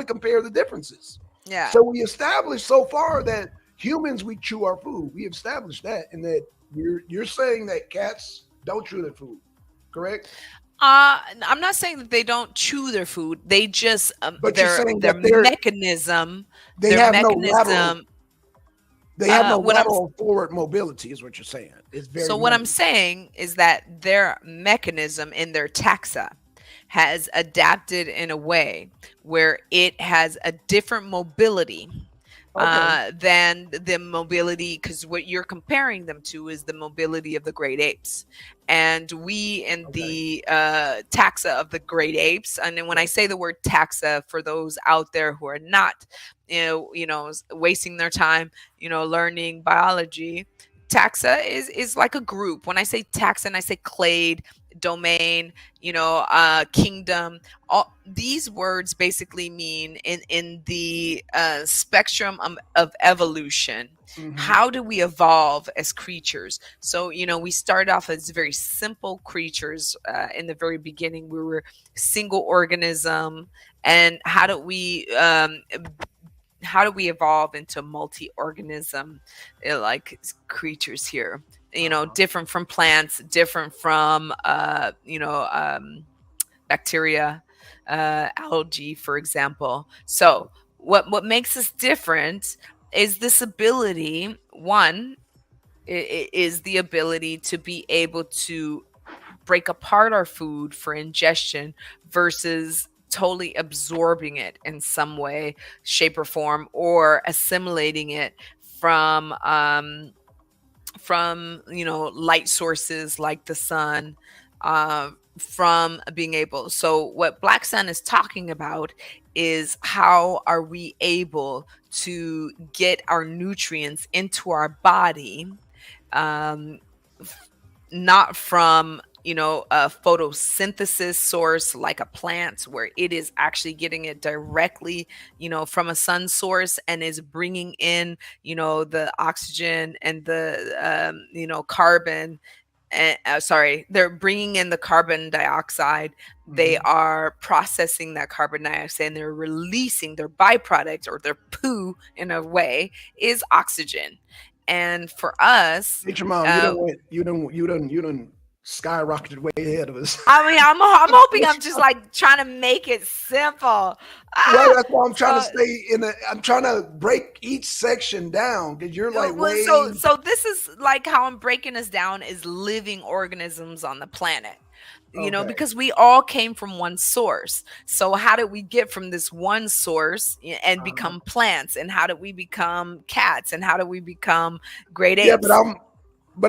compare the differences. Yeah. So we established so far that humans we chew our food. We established that, and that you're saying that cats don't chew their food, correct? I'm not saying that they don't chew their food. They just But you're saying their that mechanism, they their have no lateral mechanism. they have no What I'm lateral forward mobility, is what you're saying. It's very So what I'm limited. saying is that their mechanism in their taxa has adapted in a way where it has a different mobility Okay. than the mobility, because what you're comparing them to is the mobility of the great apes, and we in Okay. the taxa of the great apes. And then when I Right. say the word taxa, for those out there who are not wasting their time learning biology, taxa is like a group. When I say taxa, and I say clade, domain, kingdom, all these words basically mean in the spectrum of evolution, Hmm. how do we evolve as creatures. So we started off as very simple creatures. In the very beginning we were single organism, and how do we evolve into multi-organism like creatures here, Uh-huh. different from plants, different from bacteria, algae, for example. So what makes us different is this ability. One is the ability to be able to break apart our food for ingestion versus totally absorbing it in some way, shape, or form, or assimilating it from light sources like the sun, from being able. So what Blackson is talking about is how are we able to get our nutrients into our body, um, not from a photosynthesis source like a plant, where it is actually getting it directly from a sun source and is bringing in the oxygen and the carbon, and sorry, they're bringing in the carbon dioxide. They Hmm. are processing that carbon dioxide, and they're releasing their byproduct, or their poo in a way, is oxygen. And for us, Nature Mom, you uh, don't went, you don't skyrocketed way ahead of us. I mean, I'm hoping I'm just like trying to make it simple. Right, Ah, that's why I'm trying to so stay in the. I'm trying to break each section down because you're like well, so way. this is like how I'm breaking us down is living organisms on the planet. Okay. Because we all came from one source. So how did we get from this one source and Uh-huh. become plants? And how did we become cats? And how did we become great Yeah, but apes?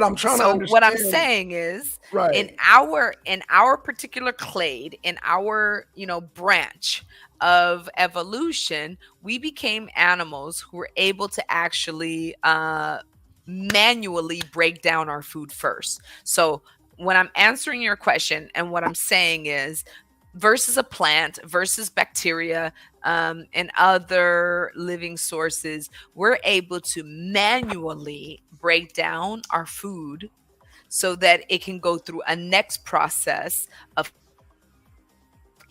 I'm trying to So what I'm understand. saying is, in Right. our particular clade, in our branch of evolution, we became animals who were able to actually manually break down our food first. So when I'm answering your question, and what I'm saying is, versus a plant, versus bacteria, and other living sources, we're able to manually break down our food so that it can go through a next process of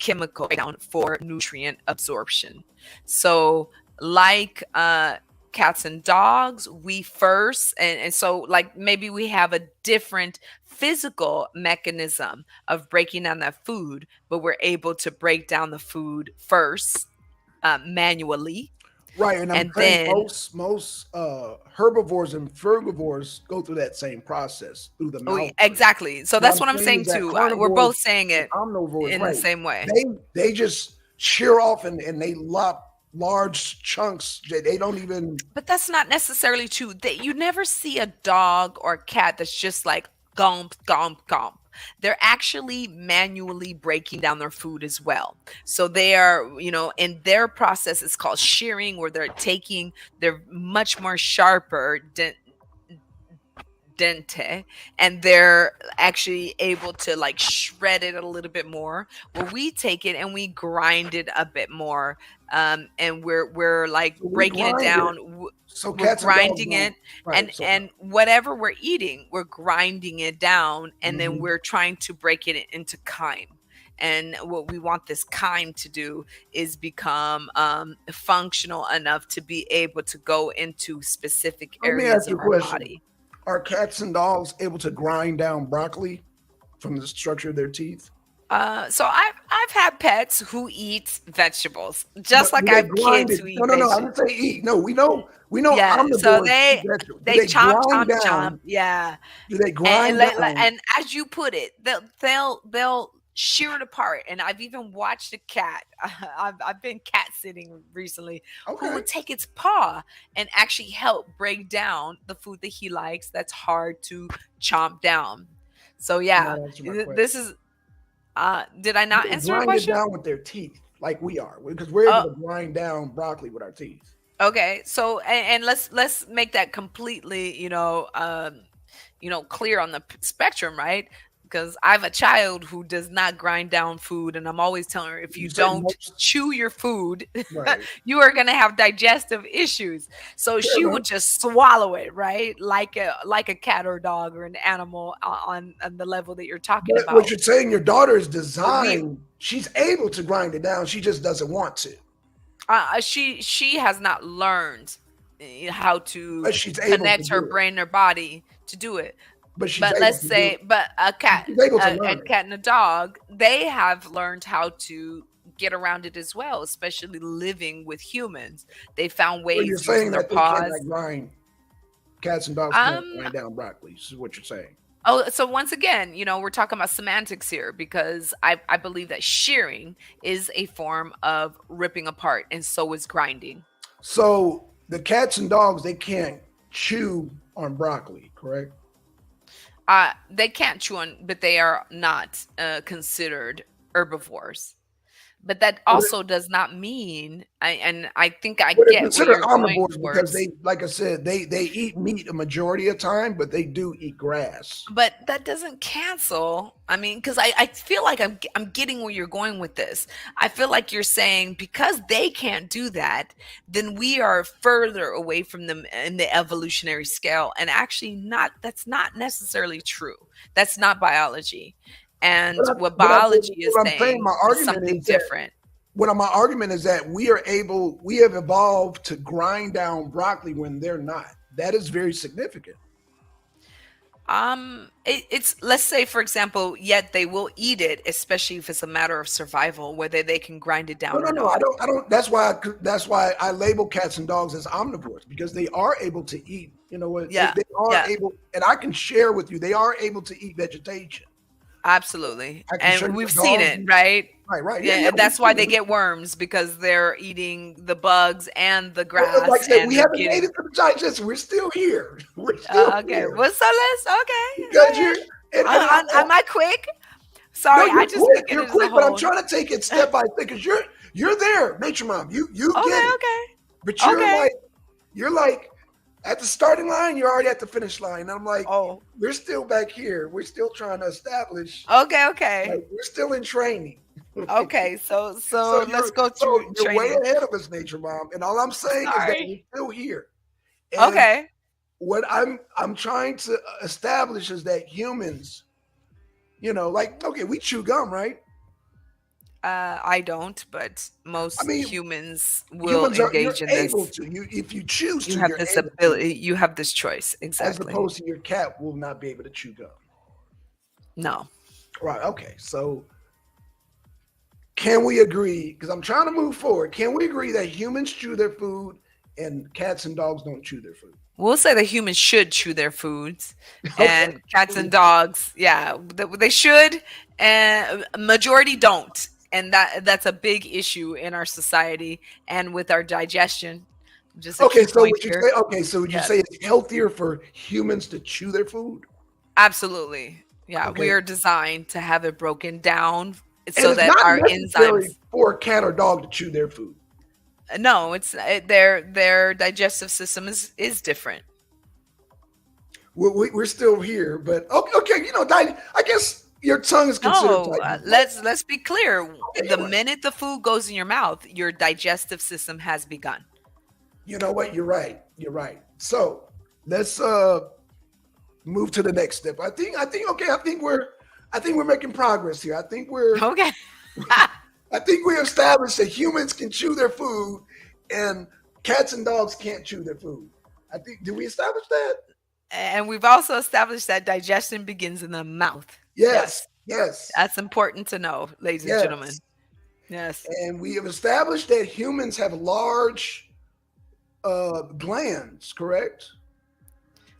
chemical breakdown for nutrient absorption. So, like cats and dogs, we first, and so like maybe we have a different physical mechanism of breaking down that food, but we're able to break down the food first manually. Right, and I'm And saying then most herbivores and frugivores go through that same process through the mouth first. exactly. So What that's I'm what I'm saying saying is that too. We're carnivores both saying and it omnivores, in the right? same way. They just shear off and they lop large chunks. They don't even. But that's not necessarily true. That you never see a dog or a cat that's just like gomp, gomp, gomp. They're actually manually breaking down their food as well. So they are, in their process, it's called shearing, where they're much more sharper dente, and they're actually able to like shred it a little bit more, where we take it and we grind it a bit more, and we're like So we breaking it grind it. down. So We're cats and dogs grinding don't. it, Right. and whatever we're eating, we're grinding it down, and then Mhm. we're trying to break it into chyme. And what we want this chyme to do is become functional enough to be able to go into specific Let me areas ask you of a our question: body. are cats and dogs able to grind down broccoli from the structure of their teeth? So I've had pets who eat vegetables, But just like do I they have grind kids it? who No, eat no, no. I vegetables. didn't say eat. No, we know Yeah, so omnivores eat vegetables. Do they they chomp, grind chomp, chomp. down? Yeah, Do they and grind down? and as you put it, they'll shear it apart. And I've even watched a cat. I've been cat sitting recently, who Okay. would take its paw and actually help break down the food that he likes. That's hard to chomp down. So You're yeah, not answering my this question. is. Did I Do not they answer your grind it question? down with their teeth like we are? Because we're able Uh, to grind down broccoli with our teeth. Okay, so and let's make that completely, clear on the spectrum, right? Because I have a child who does not grind down food, and I'm always telling her, if You you say don't most, chew your food, right? you are gonna have digestive issues. So Fair she enough. would just swallow it, right? Like a cat or dog or an animal on the level that you're talking But what about. you're saying, your daughter is But we designed. She's able to grind it down. She just doesn't want to, she has not learned how to but she's able to connect her do it. brain or body to do it. But she's But able let's to do say, it. but She's able to a learn it. cat and a dog, they have learned how to get around it as well, especially living with humans. They found So you're ways using saying their that they cannot paws. grind. Cats and dogs can't um grind down broccoli. This is what you're saying. oh, so once again, we're talking about semantics here, because I believe that shearing is a form of ripping apart, and so is grinding. So the cats and dogs they can't chew on broccoli, correct? They can't chew on, but they are not considered herbivores. But that Well, also does not mean, and I think I well, they're get what considered you're going omnivores because towards. they, like I said, they eat meat a majority of time, but they do eat grass. But that doesn't cancel. I mean, because I feel like I'm getting where you're going with this. I feel like you're saying because they can't do that, then we are further away from them in the evolutionary scale. And actually, not that's not necessarily true. That's not biology. And what biology is What I'm saying, saying is something different. my argument is that we have evolved to grind down broccoli when they're not. That is very significant. It's, let's say for example, yet they will eat it, especially if it's a matter of survival, whether they can grind it No, down no, or no. I not. don't. I don't. That's why I label cats and dogs as omnivores because they are able to eat. You know what? Yeah, They are yeah, able, and I can share with you. They are able to eat vegetation. absolutely. I can show And you we've the seen dogs. it, right? Right, right. Yeah, Yeah, yeah. and We've that's why seen they it. get worms, because they're eating the bugs and the Like I grass, said, we and they're haven't made getting. it to the digestion. We're still here. We're still Okay, here well, so let's, okay, go because ahead. you're Am I quick? no, Sorry, I you're just quick. took it You're as a quick, but I'm whole. trying to take it step by step because you're there, nature mom. You get Okay, it, okay, but okay. you're like at the starting line. You're already at the finish line. And I'm like, Oh, we're still back here. We're still trying to establish. okay, okay, Like we're still in training. okay. So so let's you're go so through you're way training. ahead of us, nature mom. And all I'm saying is that we're Sorry. still here. And Okay. what I'm trying to establish is that humans, like okay, we chew gum, right? I don't, but I most mean, humans will humans are you're engage in able this. to. You if you choose You to, have you're this able to, ability. You have this choice. as Exactly. opposed to your cat will not be able to chew gum. No. Right. Okay. So can we agree? Because I'm trying to move forward. Can we agree that humans chew their food and cats and dogs don't chew their food? We'll say that humans should chew their foods, Okay. and cats and dogs, yeah, they should, and majority don't, and that's a big issue in our society and with our digestion. Just a Okay. key So point would you here. say? Okay. So would you Yes, say it's healthier for humans to chew their food? absolutely. Yeah, we Okay. are designed to have it broken down And so it's that not our necessary enzymes. for a cat or dog to chew their food. No, their digestive system is different. We're still here, but okay. Okay. I guess your tongue is considered No, digestive. let's be clear. Okay. The You're right. minute the food goes in your mouth, your digestive system has begun. You know what? You're right. You're right. So let's move to the next step. Okay, I think we're making progress here. Okay. I think we established that humans can chew their food and cats and dogs can't chew their food. I think did we establish that? And we've also established that digestion begins in the mouth. Yes. Yes. Yes. That's important to know, ladies and gentlemen. Yes. Yes. And we have established that humans have large glands, correct?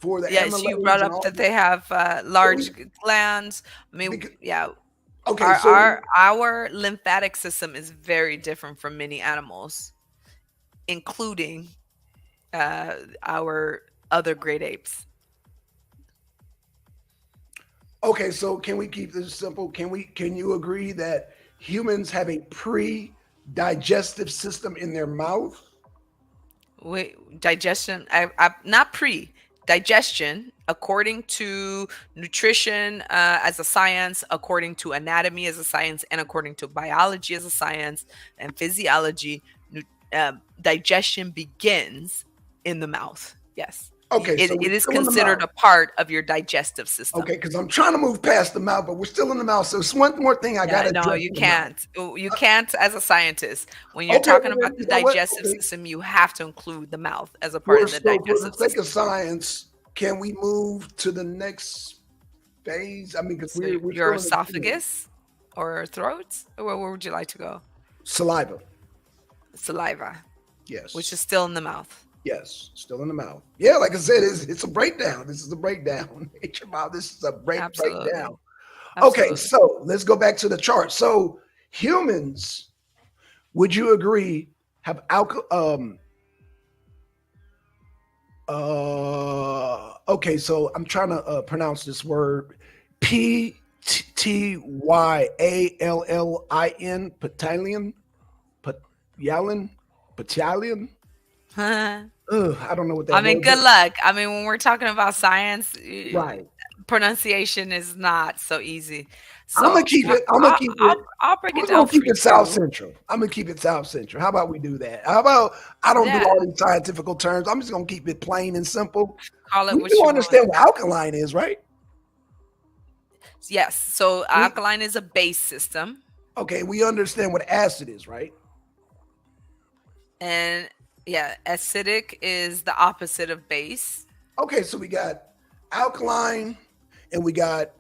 For the Yes, you amylase brought and up all. that they have So we, large glands. I mean, because, yeah, okay, our lymphatic system is very different from many animals, including our other great apes. so can we keep this simple? Can you agree that humans have a pre-digestive system in their mouth? Wait, digestion, not pre digestion, according to nutrition as a science, according to anatomy as a science, and according to biology as a science and physiology, digestion begins in the mouth. Yes. Okay, so It we're is still in the considered mouth. a part of your digestive system. Okay, because I'm trying to move past the mouth, but we're still in the mouth. So it's one more thing I got Yeah, to no, address you in the mouth. can't. You can't as a scientist. When you're Okay, talking well about then, the you know what? digestive Okay, system, you have to include the mouth as a part of the for the digestive sake of system. science, can we move to the next phase? I mean, because So we're your still in the beginning. esophagus or throat? Or where would you like to go? Saliva. Saliva, which is Yes. still in the mouth. Yes, still in the mouth. Yeah, like I said, it's a breakdown. This is a breakdown. H mouth. This is a breakdown. Absolutely. Okay, Absolutely. so let's go back to the chart. So humans, would you agree, have alcohol? Okay, so I'm trying to pronounce this word. Ptyallin, Patallion, Patallion. I I don't know what that mean, word good is. luck. I mean, when we're talking about science, Right. pronunciation is not so easy. I'm gonna So keep it. I'm gonna keep it. I'll break I'm it just gonna down for keep it South you. Central. I'm gonna keep it South Central. How about we do that? How about I don't do Yeah, all these scientific terms. I'm just gonna keep it plain and simple. call it We what do you want. understand what alkaline is, right? Yes. So We alkaline is a base system, okay. We understand what acid is, right? and yeah, acidic is the opposite of base. Okay, so we got alkaline, and we got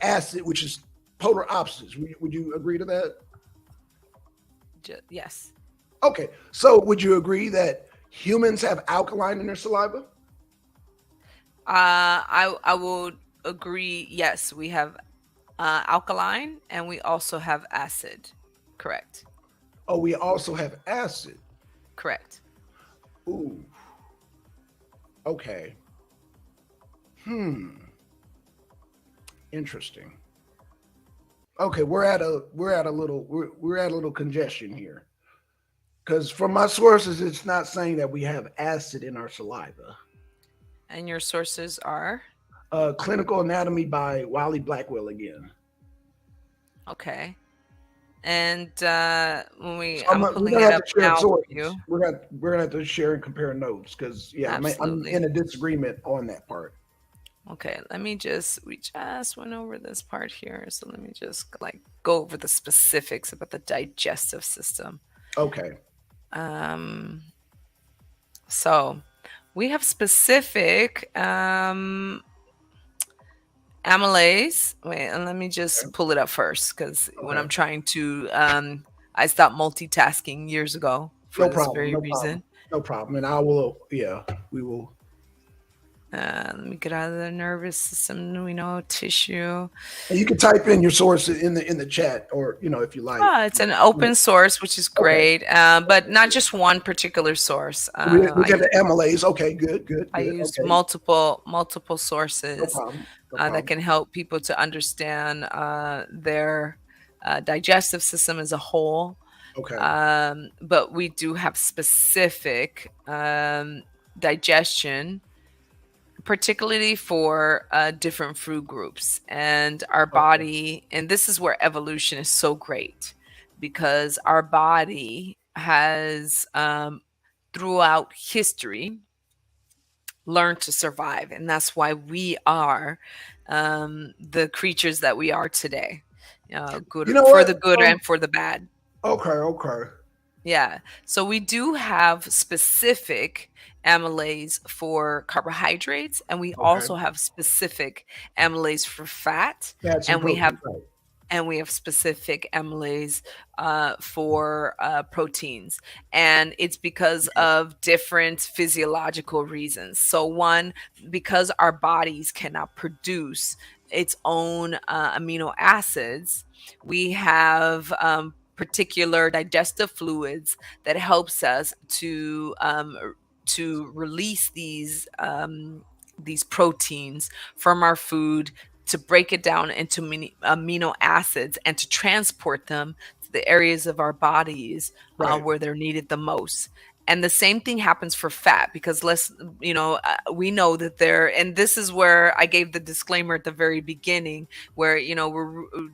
acid, which is polar opposites. Would you agree to that? Yes. Okay, so would you agree that humans have alkaline in their saliva? I would agree. Yes, we have alkaline and we also have acid. Correct. Oh, we also have acid. Correct. Ooh, okay. Hmm. Interesting. Okay, we're at a little congestion here because from my sources, it's not saying that we have acid in our saliva. And your sources are Clinical Anatomy by Wiley Blackwell again. okay. And So I'm we're pulling gonna it have up to share now for sources. you. We're gonna have to share and compare notes because yeah, I'm Absolutely. in a disagreement on that part. Okay, we just went over this part here. So let me just like go over the specifics about the digestive system. Okay. Um, so we have specific Amylase. Wait, and let me just Okay. pull it up first because when Okay. I'm trying to, I stopped multitasking years ago for No this problem. very No problem. reason. No problem. And I will. Yeah, we will. Let me get out of the nervous system. We know tissue. And you can type in your source in the chat, or if you like. It's an open source, which is Okay. great, but not just one particular source. We get the MLAs. Okay. Good. Good. I Good. used Okay. multiple No sources problem. No that problem. can help people to understand their digestive system as a whole. Okay. But we do have specific digestion, particularly for different food groups and our Okay. body. And this is where evolution is so great because our body has, throughout history, learned to survive. And that's why we are the creatures that we are today. Good You know for what? the good and for the bad. Okay. Okay. Yeah. So we do have specific amylase for carbohydrates, and we Okay. also have specific amylase for fat, Fats and and we have protein. Right. specific amylase for proteins. And it's because Okay. of different physiological reasons. So, one, because our bodies cannot produce its own amino acids, we have particular digestive fluids that helps us to release these proteins from our food, to break it down into amino acids and to transport them to the areas of our bodies Right. where they're needed the most. And the same thing happens for fat because we know that and this is where I gave the disclaimer at the very beginning, where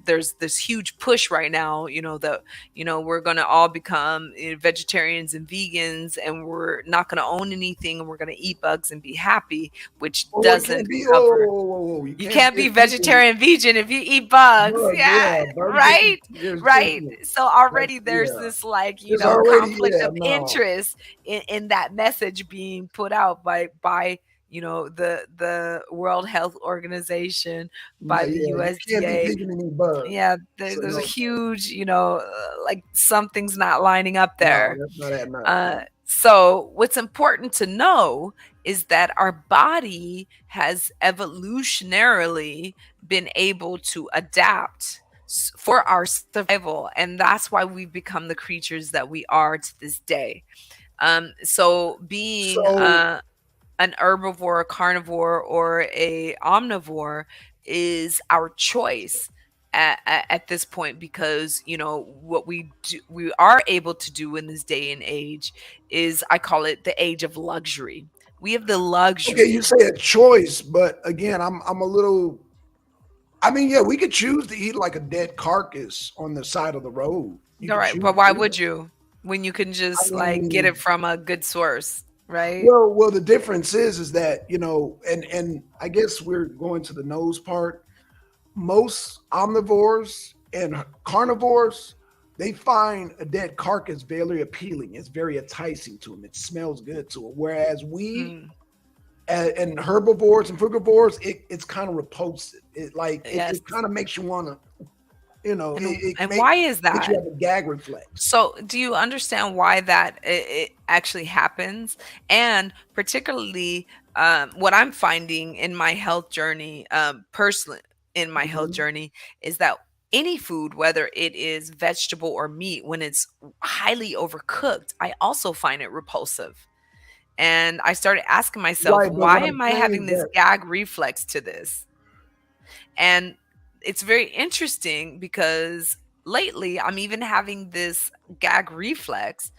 there's this huge push right now, that we're going to all become vegetarians and vegans, and we're not going to own anything, and we're going to eat bugs and be happy, which Oh, it doesn't can't be. cover. Oh, you You can't can't be a be vegan. vegetarian vegan if you eat bugs. Bugs, Yeah, yeah, bugs. right? There's Right. different. So That's already there's yeah. this, like, It's already conflict yeah. of No, interest in that message being put out by the World Health Organization, no, by the yeah. You can't be USDA. vegan and eat bugs. Yeah, So there's a no, huge, like, something's not lining up no, there. that's not that. Not no. So, what's important to know is that our body has evolutionarily been able to adapt for our survival. And that's why we've become the creatures that we are to this day. So, being So an herbivore, a carnivore, or a omnivore is our choice at this point, because what we are able to do in this day and age is, I call it the age of luxury. We have the okay, you luxury. say a choice, but again, I'm a little. I mean, yeah, we could choose to eat like a dead carcass on the side of the road. You All could right, choose but to why do would that. you, when you can I just, like, get it mean, from a good source, right? well, the difference is that and I guess we're going to the nose part. Most omnivores and carnivores, they find a dead carcass very appealing. It's very enticing to them. It smells good to them. Whereas we Mm, and herbivores and frugivores, it's kind of repulsive. yes. It kind of makes you want to, it And why is makes you that? have a gag reflex. So, do you understand why that it actually happens? And particularly, what I'm finding in my health journey, personally, in my health Mhm. journey, is that any food, whether it is vegetable or meat, when it's highly overcooked, I also find it repulsive. And I started asking myself, Right, but why what I'm am I saying having is this that gag reflex to this? And it's very interesting because lately I'm even having this gag reflex,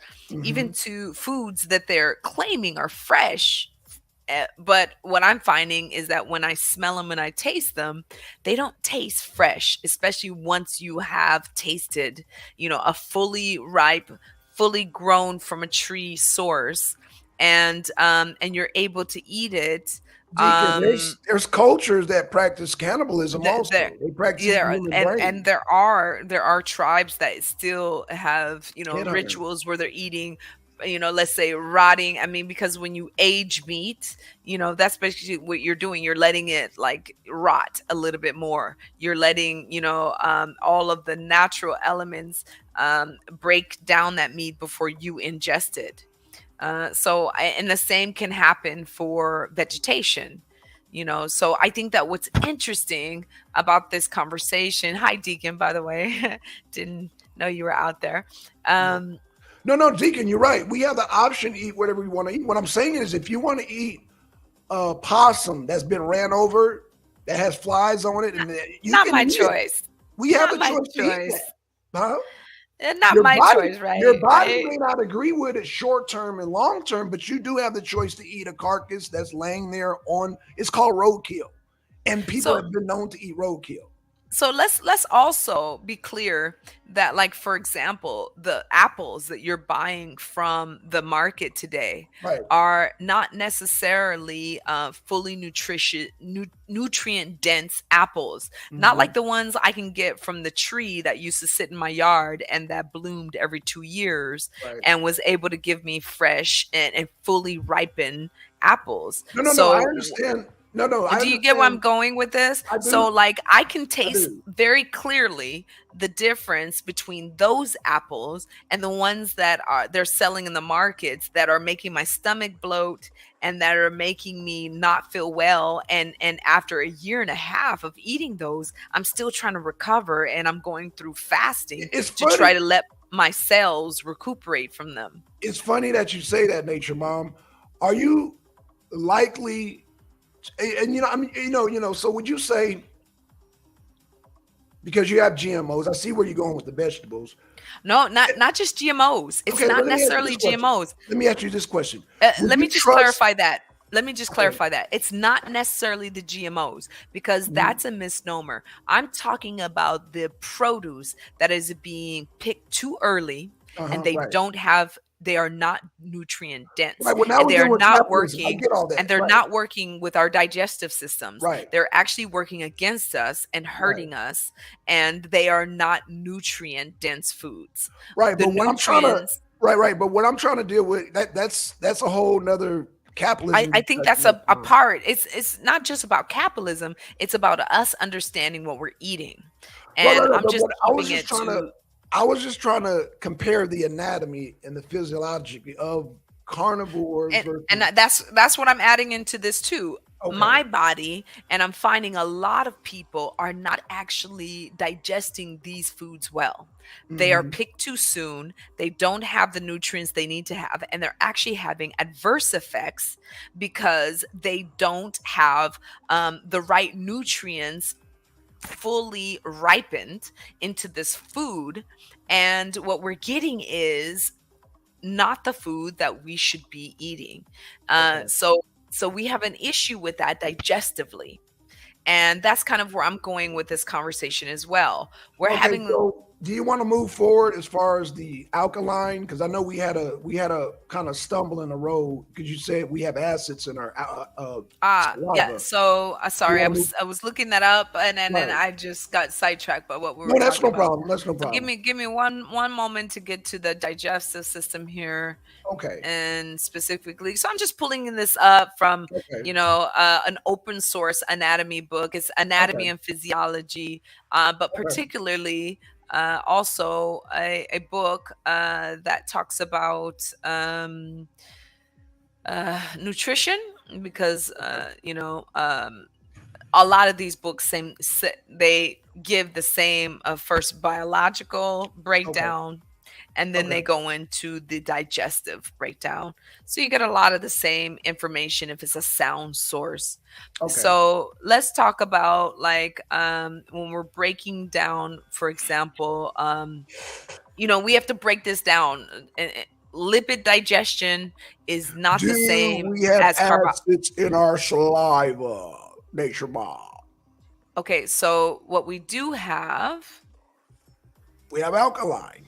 even mhm, to foods that they're claiming are fresh. But what I'm finding is that when I smell them and I taste them, they don't taste fresh, especially once you have tasted, a fully ripe, fully grown from a tree source, and you're able to eat it. because Um, there's cultures that practice cannibalism there also. They practice eating yeah, human and brains. there are tribes that still have, Headhunter. rituals where they're eating let's say rotting. I mean, because when you age meat, that's basically what you're doing. You're letting it like rot a little bit more. You're letting, all of the natural elements break down that meat before you ingest it. And the same can happen for vegetation. So I think that what's interesting about this conversation, hi Deacon, by the way, didn't know you were out there. No. um No, Deacon, you're right. We have the option to eat whatever we want to eat. What I'm saying is, if you want to eat possum that's been ran over, that has flies on it, and you Not can my eat it. choice. We have Not the my choice to eat that. choice. Huh? Not Your my body, choice, your right? body Right. may not agree with it short term and long term, but you do have the choice to eat a carcass that's laying there on. It's called roadkill, and people So have been known to eat roadkill. let's also be clear that, like, for example, the apples that you're buying from the market today Right. are not necessarily fully nutrient dense apples, not Hmm. like the ones I can get from the tree that used to sit in my yard and that bloomed every 2 years Right. and was able to give me fresh and fully ripened apples. No. I So understand. No. I do you get where I'm understand. going with this? I So, do. like, I can I taste do. very clearly the difference between those apples and the ones that they're selling in the markets that are making my stomach bloat and that are making me not feel well. And after a year and a half of eating those, I'm still trying to recover and I'm going through fasting It's to try funny. to let my cells recuperate from them. It's funny that you say that, Nature Mom. Are you likely? And I mean, So would you say, because you have GMOs? I see where you're going with the vegetables. No, not just GMOs. It's Okay, well, not let me ask you this necessarily question. GMOs. Let me ask you this question. Would Let me you just trust? clarify that. Let me just Okay. clarify that. It's not necessarily the GMOs because Mhm. that's a misnomer. I'm talking about the produce that is being picked too early and Right. they are not nutrient dense Right. Well, now and we're they are dealing with not capitalism. I working get all that. and they're Right. not working with our digestive systems. Right. They're actually working against us and Right. hurting us, and they are not nutrient dense foods. Right. The But what I'm trying to. nutrients Right. But what I'm trying to deal with, that's a whole nother capitalism I think discussion. that's a part. It's not just about capitalism. It's about us understanding what we're eating, and Right. I'm But just what I was keeping just it trying to. to. I was just trying to compare the anatomy and the physiology of carnivores And versus. that's what I'm adding into this too. Okay. My body, and I'm finding a lot of people are not actually digesting these foods well. They are Hmm. picked too soon. They don't have the nutrients they need to have, and they're actually having adverse effects because they don't have the right nutrients fully ripened into this food. And what we're getting is not the food that we should be eating. Uh, Okay. so so we have an issue with that digestively. And that's kind of where I'm going with this conversation as well. We're Okay, having so do you want to move forward as far as the alkaline? Because I know we had a kind of stumble in the road because you said we have acids in our yeah, saliva. so You sorry, want to move I was looking that up, and then right? I just got sidetracked by what we were No, that's talking no about. problem. That's no So problem. give me one moment to get to the digestive system here, Okay, and specifically, so I'm just pulling this up from okay, an open source anatomy book. It's okay, Anatomy and Physiology, but okay. particularly also a book that talks about nutrition, because a lot of these books they give the same first biological Okay, breakdown, and then okay, they go into the digestive breakdown, so you get a lot of the same information if it's a sound source. okay. So let's talk about, like, when we're breaking down, for example, we have to break this down. Lipid digestion is not the Do same we have as carbo. acids in our saliva, Nature Mom? Okay, so what we do have, We have alkaline.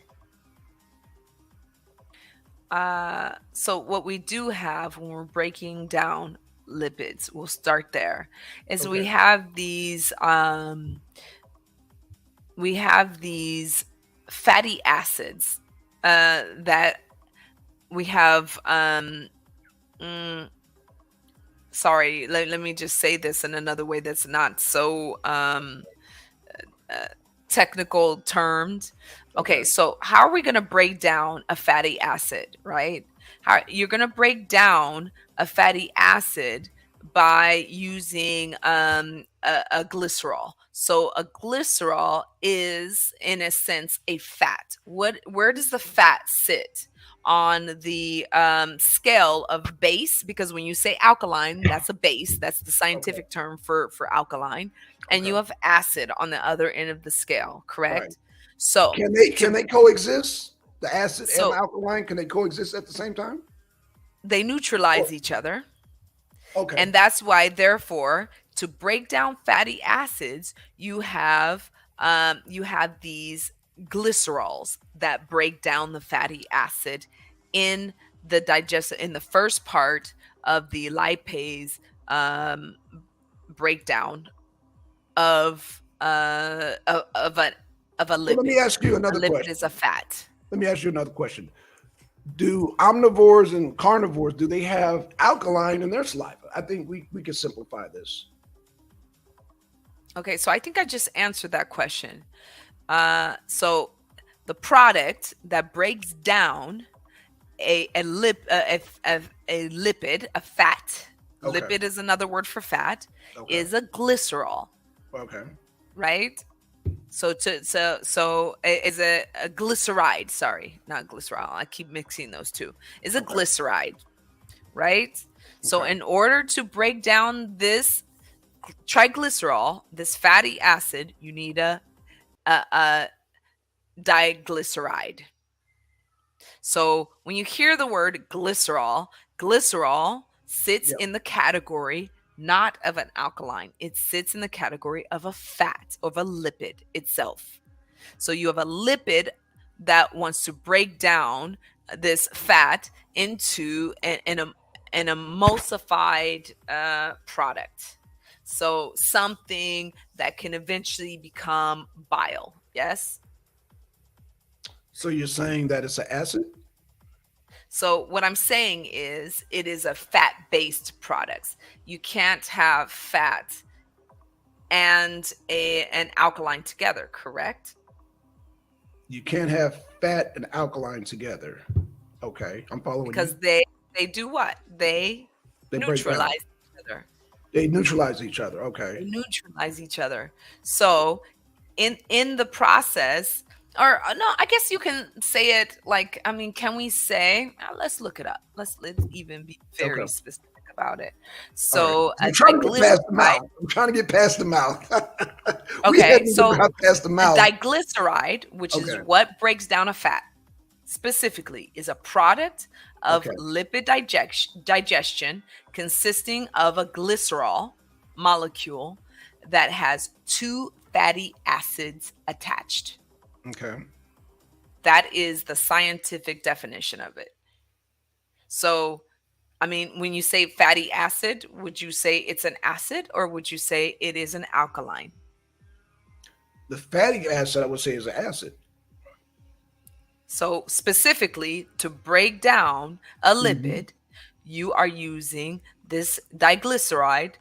when we're breaking down lipids, we'll start there, is Okay, we have these fatty acids that we have mm, sorry, let me just say this in another way that's not so uh, technical terms. Okay. Okay, so how are we going to break down a fatty acid, right? How you're going to break down a fatty acid by using a glycerol. So a glycerol is, in a sense, a fat. Where does the fat sit on the scale of base? Because when you say alkaline, that's a base. That's the Okay. scientific term for alkaline, and Okay. you have acid on the other end of the scale, Right. correct? So Can to they coexist? The acid and the so alkaline, can they coexist at the same time? they Or, neutralize each other, okay. and that's why, therefore, to break down fatty acids, you have these glycerols that break down the fatty acid in in the first part of the lipase um, breakdown of a So let me lipid. ask you A another lipid is a question. fat. Let me ask you another question. Do omnivores and carnivores, do they have alkaline in their saliva? I think we can simplify this. Okay, so I think I just answered that question. So the product that breaks down a lipid, a fat. Okay. Lipid is another word for fat. Okay. Is a glycerol, Okay. right? Is a glyceride. Sorry, not glycerol. I keep mixing those two. Is a Okay. glyceride, right? So Okay. in order to break down this triglycerol, this fatty acid, you need a diglyceride. So when you hear the word glycerol, glycerol sits Yeah. in the category not of an alkaline. It sits in the category of a fat, of a lipid itself. So you have a lipid that wants to break down this fat into an emulsified product. So something that can eventually become bile. Yes. So you're saying that it's an acid? So what I'm saying is it is a fat-based product. You can't have fat and an alkaline together, correct? You can't have fat and alkaline together. Okay, I'm following you. Because they do what? They They break neutralize down. each other. They neutralize each other. Okay. They neutralize each other. So in the process, or no, I guess you can say it like, I mean, can we say, let's look it up. Let's even be Okay. very specific about it. All right. So I'm a trying to get past the glyceride. mouth. I'm trying to get past the mouth. We Okay, hadn't even so got past the a mouth. diglyceride, which is Okay. what breaks down a fat, specifically, is a product of Okay. lipid digestion consisting of a glycerol molecule that has two fatty acids attached. Okay. That is the scientific definition of it. So, I mean, when you say fatty acid, would you say it's an acid or would you say it is an alkaline? The fatty acid, I would say, is an acid. So, specifically, to break down a Mhm. lipid, you are using this diglyceride,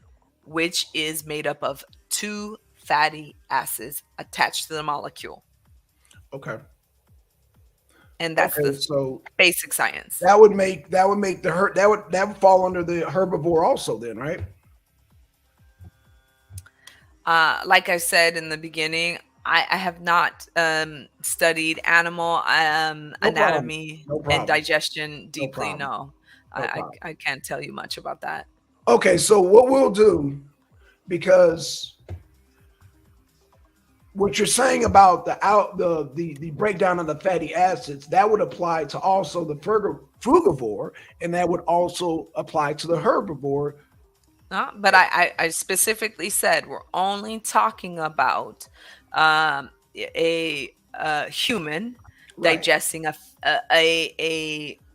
which is made up of two fatty acids attached to the molecule. Okay. And that's Okay. the So basic science. that would make the that would fall under the herbivore also then, right? Like I said in the beginning, I have not studied animal No problem. anatomy No and problem. digestion No deeply. problem. No, No problem. I can't tell you much about that. Okay. So what we'll do, because what you're saying about the breakdown of the fatty acids, that would apply to also the frugivore, and that would also apply to the herbivore. No, but I specifically said we're only talking about a human Right. digesting a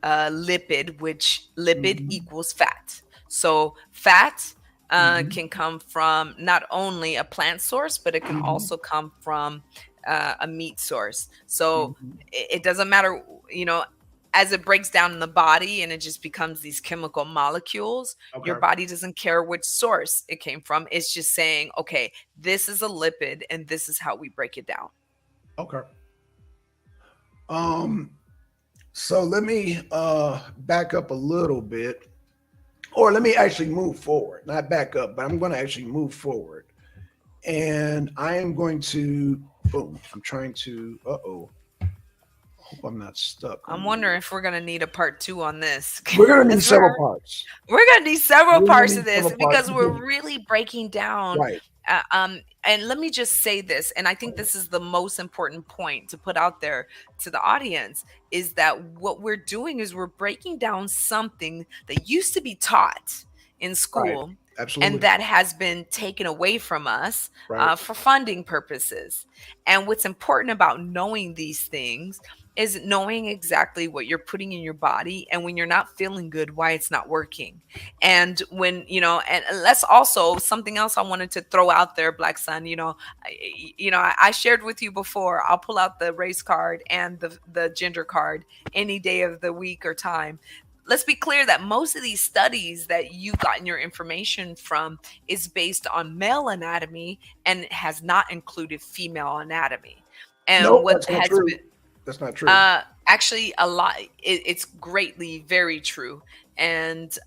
lipid, which lipid Hmm. equals fat. So fat Hmm. can come from not only a plant source, but it can Hmm. also come from a meat source. So Hmm. it doesn't matter, you know. as it breaks down in the body and it just becomes these chemical molecules, your Okay. body doesn't care which source it came from. It's just saying, okay, this is a lipid and this is how we break it down. Okay. Um, so let me back up a little bit, or let me actually move forward. Not back up, but I'm going to actually move forward. And I am going to boom. I'm trying to uh-oh. Hope I'm not stuck I'm on you. wondering if we're going to need a part two on this. We're gonna need Because several parts. we're going to need several We're gonna parts of need this several parts because we're because really breaking down. right. And let me just say this, and I think this is the most important point to put out there to the audience, is that what we're doing is we're breaking down something that used to be taught in Right. school and Absolutely. that has been taken away from us Right. for funding purposes. And what's important about knowing these things is knowing exactly what you're putting in your body and when you're not feeling good, why it's not working. And when, and let's also, something else I wanted to throw out there, Black Sun, I shared with you before, I'll pull out the race card and the gender card any day of the week or time. Let's be clear that most of these studies that you've gotten your information from is based on male anatomy and has not included female anatomy. And No, what that's not has true. been That's not true. actually a lot, it's greatly very true. And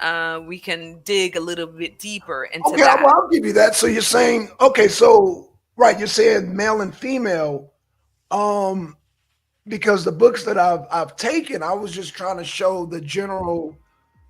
we can dig a little bit deeper into Okay, well, that. I'll give you that. So you're saying, okay, so right, you're saying male and female. Um, because the books that I've taken, I was just trying to show the general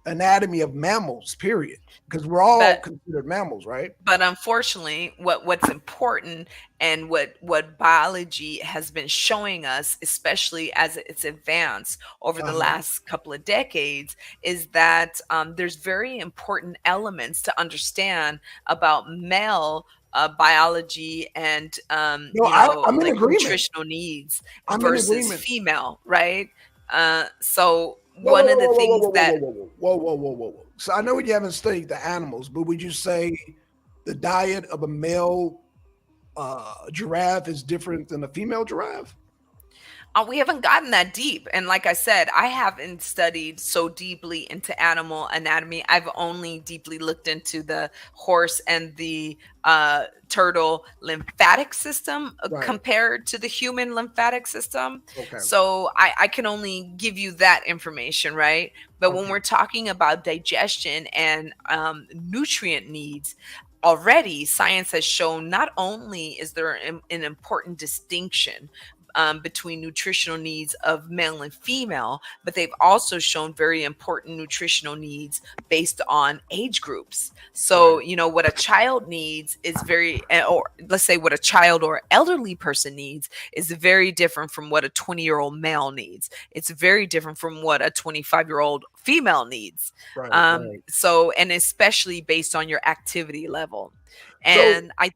anatomy of mammals, period. Because we're all But considered mammals, right? unfortunately, what's important and what biology has been showing us, especially as it's advanced over the Uh-huh. last couple of decades, is that there's very important elements to understand about male biology and No, I'm in like agreement. nutritional needs I'm in versus agreement. female, right? So Whoa, one whoa, of the whoa, whoa, whoa, things whoa, whoa, that whoa, whoa, whoa, whoa, whoa, whoa, whoa. So I know you haven't studied the animals, but would you say the diet of a male giraffe is different than a female giraffe? we haven't gotten that deep. And like I said, I haven't studied so deeply into animal anatomy. I've only deeply looked into the horse and the turtle lymphatic system Right. compared to the human lymphatic system. Okay. So I can only give you that information, right? But when Okay. we're talking about digestion and nutrient needs, already science has shown not only is there an important distinction between nutritional needs of male and female, but they've also shown very important nutritional needs based on age groups. So, Right. what a child needs is or let's say what a child or elderly person needs is very different from what a 20-year-old male needs. It's very different from what a 25-year-old female needs. Right. Right. So, and especially based on your activity level. So And I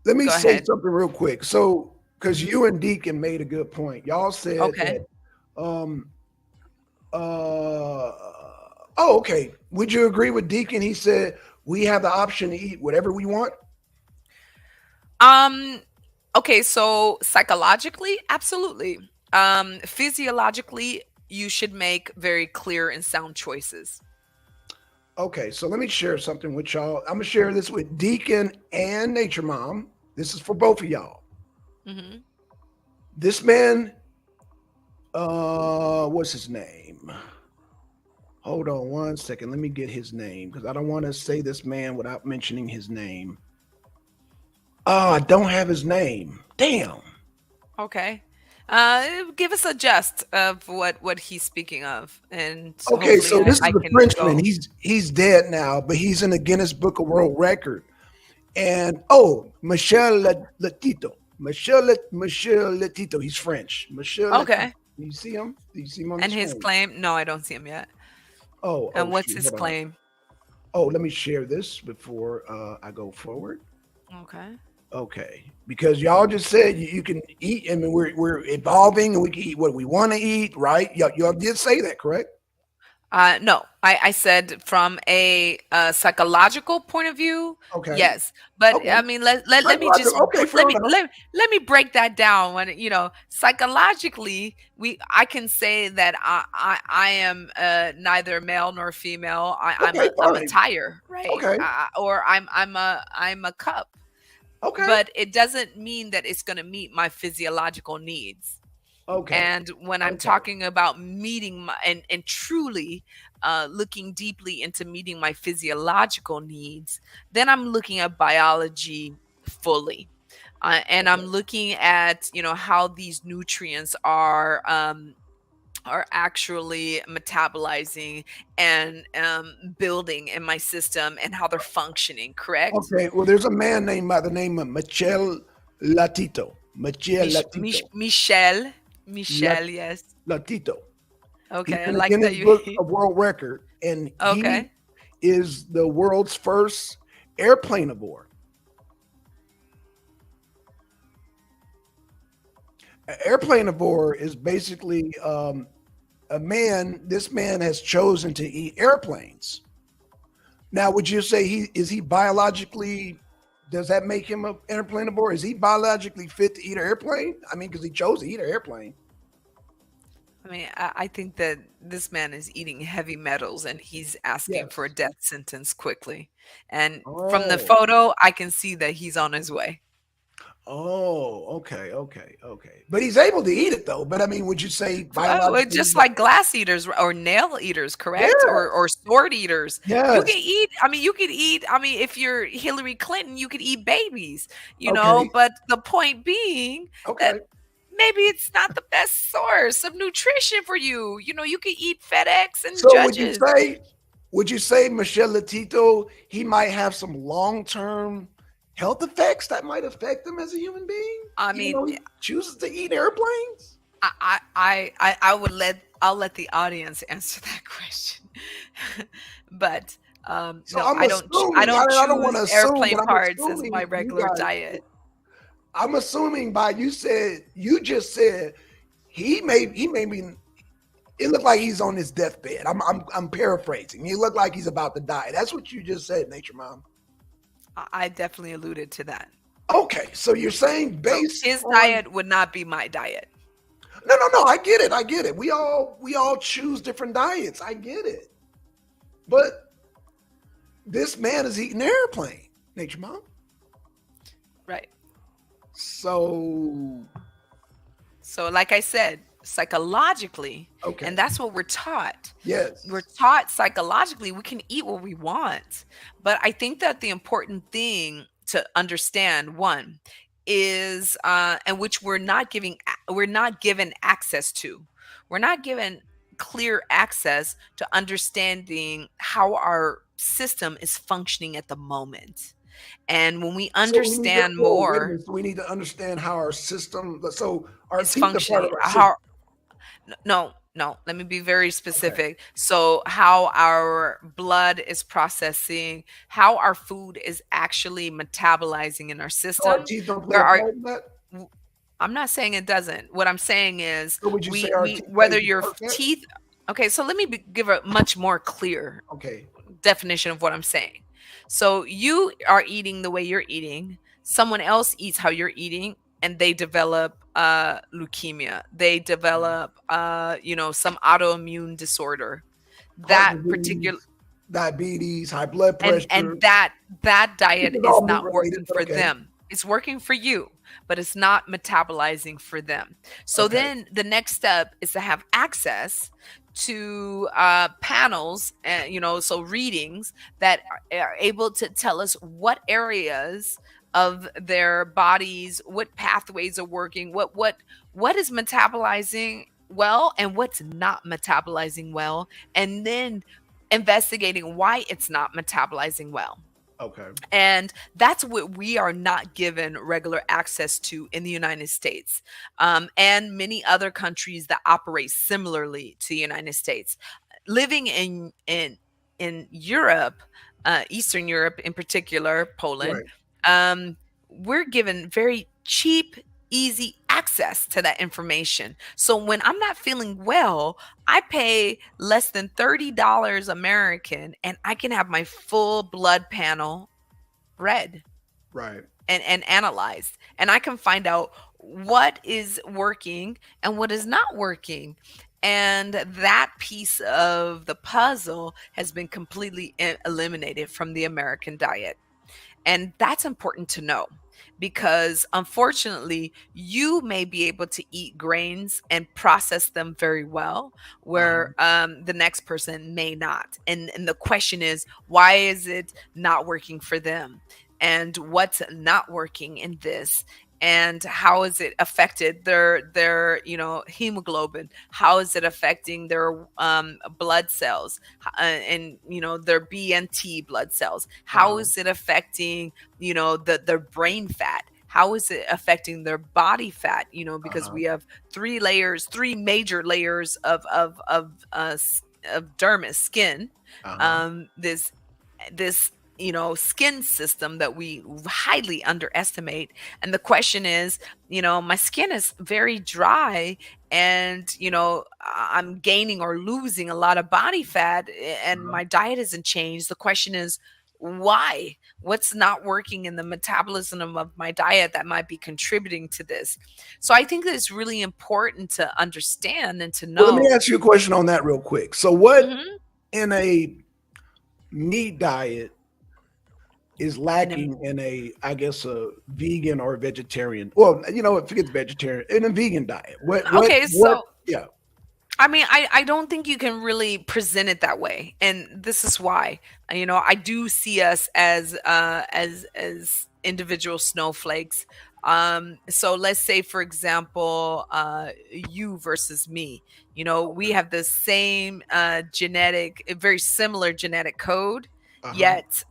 let me go say ahead. something real quick. So because Mhm. you and Deacon made a good point. Y'all said Okay. that um uh oh, okay. Would you agree with Deacon? He said we have the option to eat whatever we want. Um, okay, so psychologically, absolutely. Physiologically, you should make very clear and sound choices. Okay, so let me share something with y'all. I'm gonna share this with Deacon and Nature Mom. This is for both of y'all. Hmm. This man, what's his name? Hold on one second. Let me get his name because I don't want to say this man without mentioning his name. Oh, I don't have his name. Damn. Okay. Give us a gist of what he's speaking of, and Okay, hopefully so this is I a can Frenchman. go. He's dead now, but he's in the Guinness Book of World Record. And oh, Michel Letito. He's French. Michel Letito. Okay. Do you see him? Do you see him on the And his screen? claim? No, I don't see him yet. Oh And what's shoot. his Hold on. claim? Oh, let me share this before I go forward. Okay. Okay, because y'all just said you can eat. I mean, we're evolving and we can eat what we want to eat, right? Y'all did say that, correct? No, I said from a psychological point of view, Okay. yes. But Okay. I mean, let me just Psychological. Okay, fair enough. let me break that down. When psychologically, I can say that I am neither male nor female. Okay, I'm a fine. tire, right? Okay. Or I'm a cup. Okay. But it doesn't mean that it's going to meet my physiological needs. Okay. And when I'm Okay. talking about meeting my, and truly looking deeply into meeting my physiological needs, then I'm looking at biology fully. And I'm Okay. looking at how these nutrients are actually metabolizing and building in my system and how they're functioning. Correct? Okay. Well, there's a man named by the name of Michel Latito. Michel Latito. Michelle, Lat- Michelle, yes. Latito. He's Okay, I in the like that Guinness you. Book of World Record, and he Okay. is the world's first airplaneivore. An airplaneivore is basically a man. This man has chosen to eat airplanes. Now, would you say he biologically? Does that make him an airplaneivore? Is he biologically fit to eat an airplane? I mean, because he chose to eat an airplane. I mean, I think that this man is eating heavy metals and he's asking for a Yes. death sentence quickly. And from the Oh. photo, I can see that he's on his way. Oh, okay, okay, okay. But he's able to eat it though. But I mean, would you say Well, biologically? just like glass eaters or nail eaters, correct? Yes, Or sword eaters. You yes. can eat, I mean, you could eat, I mean, if you're Hillary Clinton, you could eat babies, Okay, but the point being that okay. maybe it's not the best source of nutrition for you. You could eat FedEx and So Judges. would you say Michelle Latito, he might have some long-term health effects that might affect him as a human being? I Even mean, though he chooses to eat airplanes? I'll let the audience answer that question. But So no, I'm I assuming, don't I don't want choose to assume, but airplane I'm parts as assuming my you regular guys, diet. I'm assuming by you just said he may be it looked like he's on his deathbed. I'm paraphrasing. He looked like he's about to die. That's what you just said, Nature Mom. I definitely alluded to that. Okay, so you're saying So based his on diet would not be my diet. no. I get it. I get it. We all choose different diets. I get it. But this man is eating an airplane, Nature Mom. Right. So So like I said, psychologically, and okay, that's what we're taught. We're yes. taught psychologically we can eat what we want. But I think that the important thing to understand, one, is and which we're not given access to. We're not given clear access to understanding how our system is functioning at the moment. And when we So we need to understand whoa, wait a more, minute. So we need to understand how our system. So our is teeth are part functioning, of our system. how no, no, let me be very Okay. specific. So, how our blood is processing, how our food is actually metabolizing in our So our system. teeth don't play There a are part in that. w- I'm not saying it doesn't. What I'm saying is So would you say our we teeth plays whether a your part in that? teeth. Okay, so let me give a much more clear Okay. definition of what I'm saying. So you are eating the way you're eating, someone else eats how you're eating, and they develop leukemia. They develop some autoimmune disorder. Heart That particular disease, diabetes, high blood and pressure. that This diet is is all meat not related, working but for okay. them. It's working for you, but it's not metabolizing for them. So Okay. then the next step is to have access to panels and so readings that are able to tell us what areas of their bodies, what pathways are working, what is metabolizing well and what's not metabolizing well, and then investigating why it's not metabolizing well. Okay. And that's what we are not given regular access to in the United States, and many other countries that operate similarly to the United States. Living in Europe, Eastern Europe in particular, Poland, Right. um, we're given very cheap, easy access to that information. So when I'm not feeling well, I pay less than $30 American and I can have my full blood panel read Right. and analyzed. And I can find out what is working and what is not working. And that piece of the puzzle has been completely eliminated from the American diet. And that's important to know because unfortunately, you may be able to eat grains and process them very well, where Uh-huh. the next person may not. And the question is, why is it not working for them? And what's not working in this? And how is it affected their hemoglobin? How is it affecting their blood cells and their BNT blood cells? How Uh-huh. is it affecting their brain fat? How is it affecting their body fat? Because Uh-huh. we have three major layers of dermis skin. Uh-huh. This skin system that we highly underestimate. And the question is, my skin is very dry, and I'm gaining or losing a lot of body fat, and Uh-huh. my diet hasn't changed. The question is, why? What's not working in the metabolism of my diet that might be contributing to this? So I think that it's really important to understand and to Well, let me know. ask you a question on that real quick. So, what Mhm. in a meat diet is in a lacking in a, I guess, a vegan or vegetarian? Well, forget the vegetarian, in a vegan diet. Okay, What? so Yeah. I mean, I don't think you can really present it that way, and this is why. I do see us as individual snowflakes. So let's say, for example, you versus me. We have the same very similar genetic code, Uh huh. yet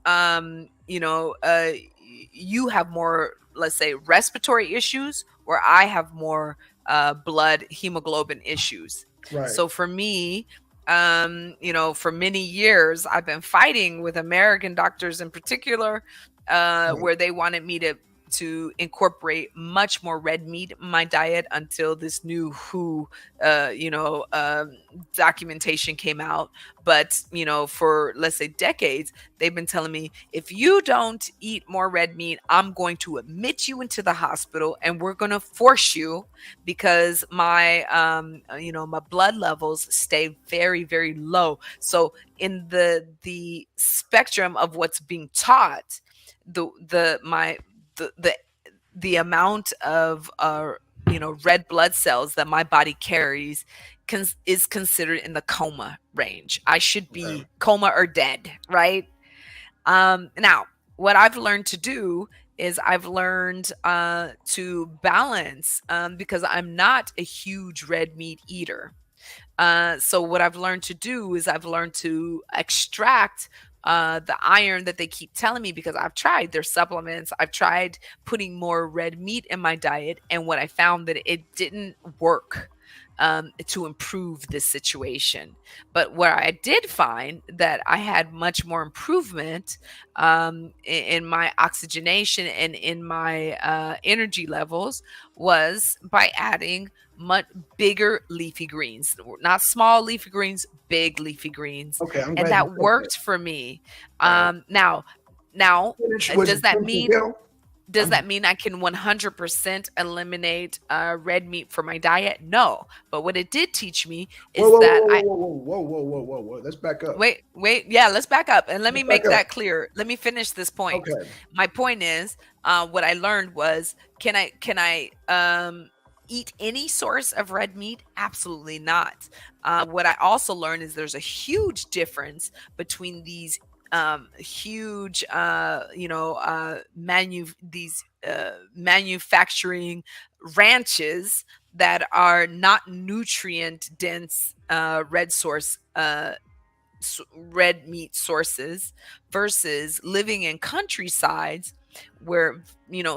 you have more, let's say, respiratory issues, where I have more blood hemoglobin issues. Right. So for me, for many years, I've been fighting with American doctors in particular, Right. where they wanted me to incorporate much more red meat in my diet until this new WHO, documentation came out. But for, let's say, decades, they've been telling me, if you don't eat more red meat, I'm going to admit you into the hospital and we're going to force you, because my blood levels stay very, very low. So in the spectrum of what's being taught, the my the amount of red blood cells that my body carries is considered in the coma range. I should Okay. be coma or dead, right? Now, what I've learned to do is I've learned to balance, because I'm not a huge red meat eater. So what I've learned to do is I've learned to extract the iron that they keep telling me, because I've tried their supplements. I've tried putting more red meat in my diet, and what I found that it didn't work to improve this situation. But where I did find that I had much more improvement in my oxygenation and in my energy levels was by adding much bigger leafy greens, not small leafy greens, big leafy greens. Okay. I'm And glad you that said that. worked for me. All right. Now, Finish. Was does it that Crimson mean Hill? does I'm. that mean I can 100% eliminate red meat from my diet? No. But what it did teach me Whoa, is whoa, that whoa, whoa, whoa, whoa, whoa, whoa, whoa, whoa. Let's back up. wait, yeah, let's back up and let me Let's back make up. that clear. Let me finish this point. Okay. My point is, what I learned was, can I eat any source of red meat? Absolutely not. What I also learned is there's a huge difference between these huge manufacturing ranches that are not nutrient dense red meat sources, versus living in countrysides where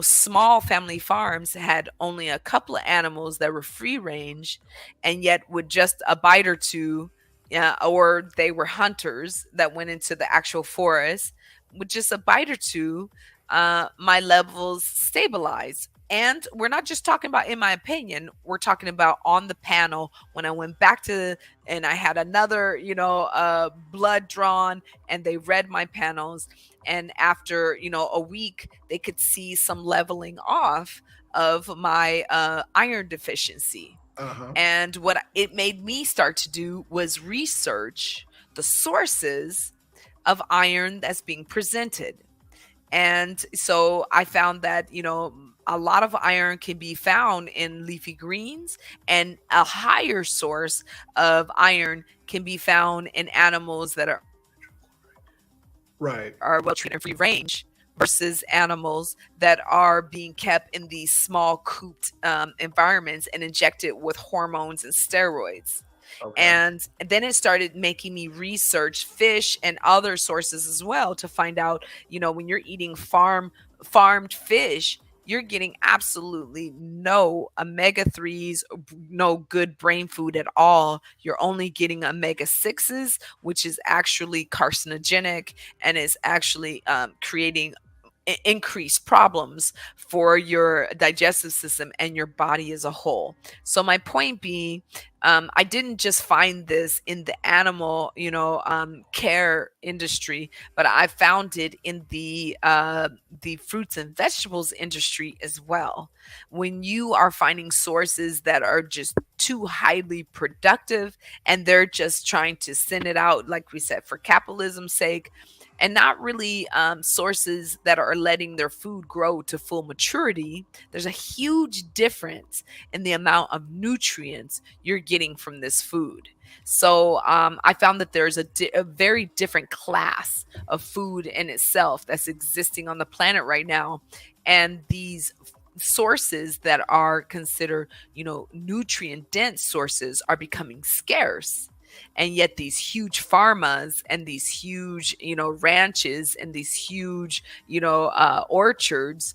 small family farms had only a couple of animals that were free range, and yet with just a bite or two, yeah, or they were hunters that went into the actual forest with just a bite or two, my levels stabilized. And we're not just talking about in my opinion, we're talking about on the panel when I went back to and I had another, blood drawn and they read my panels. And after, a week, they could see some leveling off of my iron deficiency. Uh-huh. And what it made me start to do was research the sources of iron that's being presented. And so I found that, a lot of iron can be found in leafy greens, and a higher source of iron can be found in animals that are well treated and free range Right. versus animals that are being kept in these small cooped environments and injected with hormones and steroids. And Okay. then it started making me research fish and other sources as well to find out, when you're eating farmed fish, you're getting absolutely no omega 3s, no good brain food at all. You're only getting omega 6s, which is actually carcinogenic and is actually creating increased problems for your digestive system and your body as a whole. So my point being, I didn't just find this in the animal, care industry, but I found it in the fruits and vegetables industry as well. When you are finding sources that are just too highly productive and they're just trying to send it out, like we said, for capitalism's sake, and not really sources that are letting their food grow to full maturity, there's a huge difference in the amount of nutrients you're getting from this food. So I found that there's a very different class of food in itself that's existing on the planet right now. And these sources that are considered, nutrient dense sources are becoming scarce. And yet these huge pharmas and these huge, ranches and these huge, orchards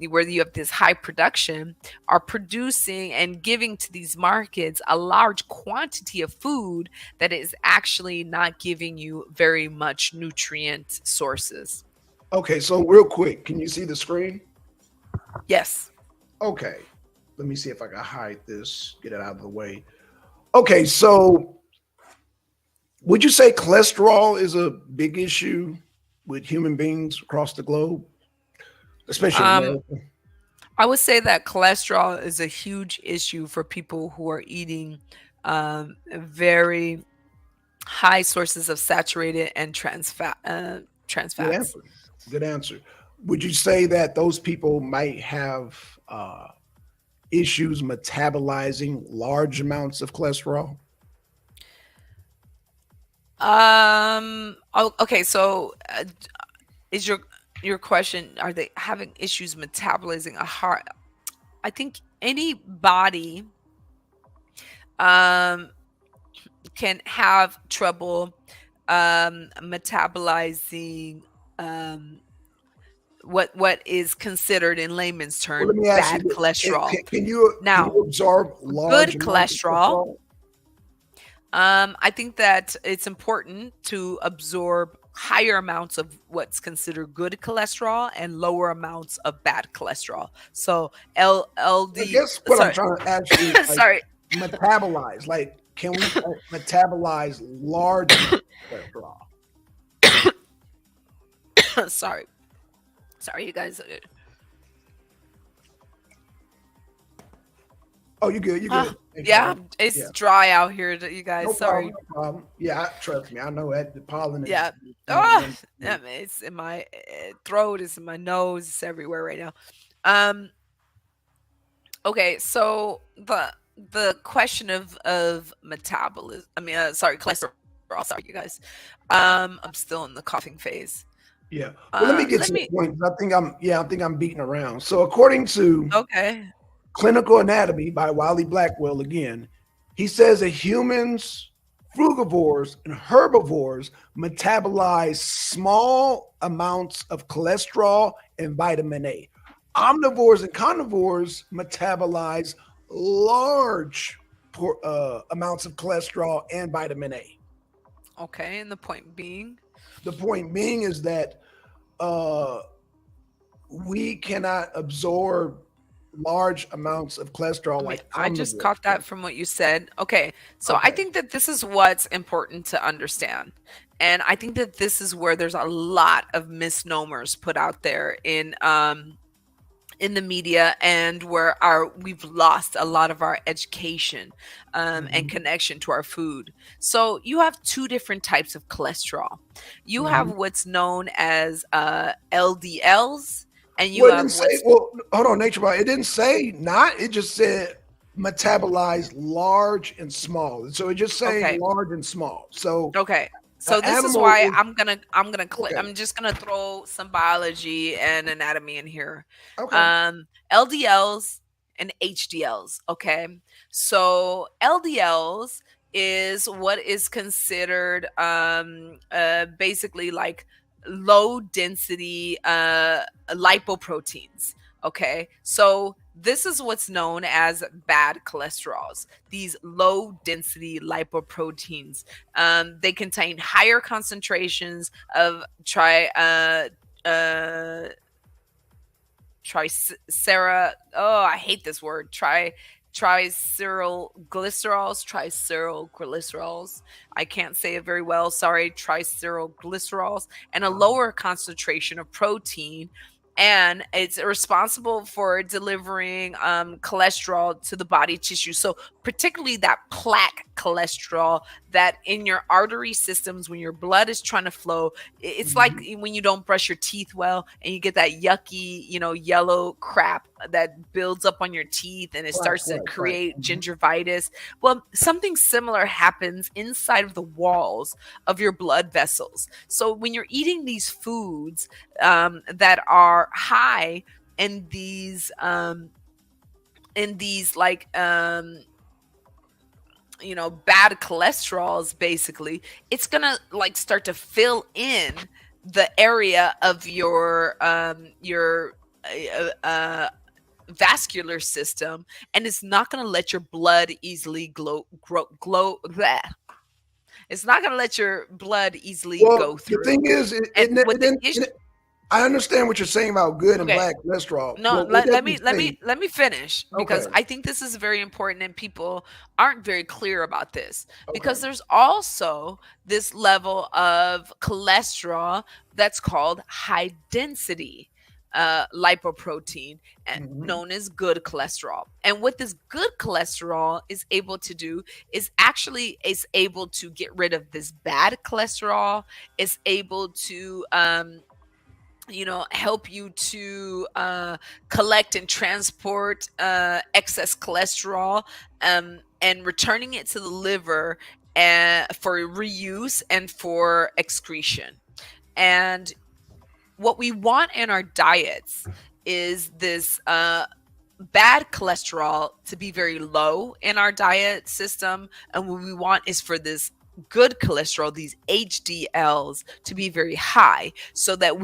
where you have this high production are producing and giving to these markets a large quantity of food that is actually not giving you very much nutrient sources. Okay, so real quick, can you see the screen? Yes. Okay. Let me see if I can hide this, get it out of the way. Okay, so would you say cholesterol is a big issue with human beings across the globe, especially in Um, America? I would say that cholesterol is a huge issue for people who are eating very high sources of saturated and trans Good fats. answer. Good answer. Would you say that those people might have issues metabolizing large amounts of cholesterol? Oh, okay. So, is your question? Are they having issues metabolizing a heart? I think anybody um can have trouble metabolizing um what is considered in layman's Well, term let me ask you bad this: cholesterol. can Now, you absorb large good amounts of cholesterol, cholesterol? I think that it's important to absorb higher amounts of what's considered good cholesterol and lower amounts of bad cholesterol. So I LD, guess what I'm sorry, trying to ask you is like sorry, metabolize. Like, can we metabolize large amounts of cholesterol? sorry, sorry, you guys. Oh, you good? You good? Thank you. Yeah, Yeah, it's dry out here, you guys. no problem. Sorry. No problem. Yeah, trust me. I know that the pollen is Yeah. number Oh, one. I mean, it's in my throat, it's in my nose, it's everywhere right now. Um, okay, so the question of metabolism, I mean, sorry, cholesterol, sorry, you guys. I'm still in the coughing phase. Yeah. Well, let me get Let to the me, point 'cause I think I'm beating around. So, according to okay. Clinical Anatomy by Wiley Blackwell again, he says that humans, frugivores, and herbivores metabolize small amounts of cholesterol and vitamin A. Omnivores and carnivores metabolize large amounts of cholesterol and vitamin A. Okay, and the point being, The point being is that uh, we cannot absorb. large amounts of cholesterol I mean, like I just omnivores caught do. that from what you said. Okay. So I Okay. think that this is what's important to understand. And I think that this is where there's a lot of misnomers put out there in the media, and where we've lost a lot of our education and Hmm. connection to our food. So you have two different types of cholesterol. You have Hmm. what's known as LDLs, and you Well, it have didn't say. what's Well, hold on, nature. It didn't say not. It just said metabolize large and small. So it just saying okay. large and small. So Okay. an So this is animal why is okay. I'm just gonna throw some biology and anatomy in here. Okay. LDLs and HDLs. Okay. So LDLs is what is considered basically like low density lipoproteins. Okay. So this is what's known as bad cholesterols, these low density lipoproteins. They contain higher concentrations of uh, tricera. Oh, I hate this word. Tricerylglycerols. I can't say it very well. Sorry, tricerylglycerols, and a Uh-huh. lower concentration of protein. And it's responsible for delivering cholesterol to the body tissue. So, particularly that plaque cholesterol that in your artery systems, when your blood is trying to flow, it's like Mhm. when you don't brush your teeth well and you get that yucky, yellow crap that builds up on your teeth and it Right, starts to right, right. create Mhm. gingivitis. Well, something similar happens inside of the walls of your blood vessels. So when you're eating these foods that are high in these like bad cholesterols, basically it's gonna like start to fill in the area of your vascular system, and it's not gonna let your blood easily glow bleh. It's not gonna let your blood easily Well, go the through. thing is, And what the issue I understand what you're saying about good and okay. black cholesterol. No, Well, with that let being me let said, me let me finish, because okay, I think this is very important and people aren't very clear about this, okay. because there's also this level of cholesterol that's called high density lipoprotein, Hmm. known as good cholesterol. And what this good cholesterol is able to do is able to get rid of this bad cholesterol. It's able to help you to collect and transport excess cholesterol, and returning it to the liver for reuse and for excretion. And what we want in our diets is this bad cholesterol to be very low in our diet system. And what we want is for this good cholesterol, these HDLs, to be very high, so that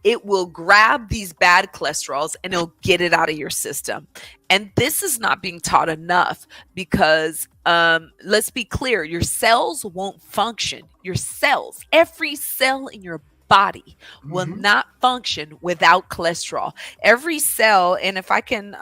it will grab these bad cholesterols and it'll get it out of your system. And this is not being taught enough, because let's be clear, your cells won't function. Your cells, every cell in your body will Hmm. not function without cholesterol. Every cell, and if I can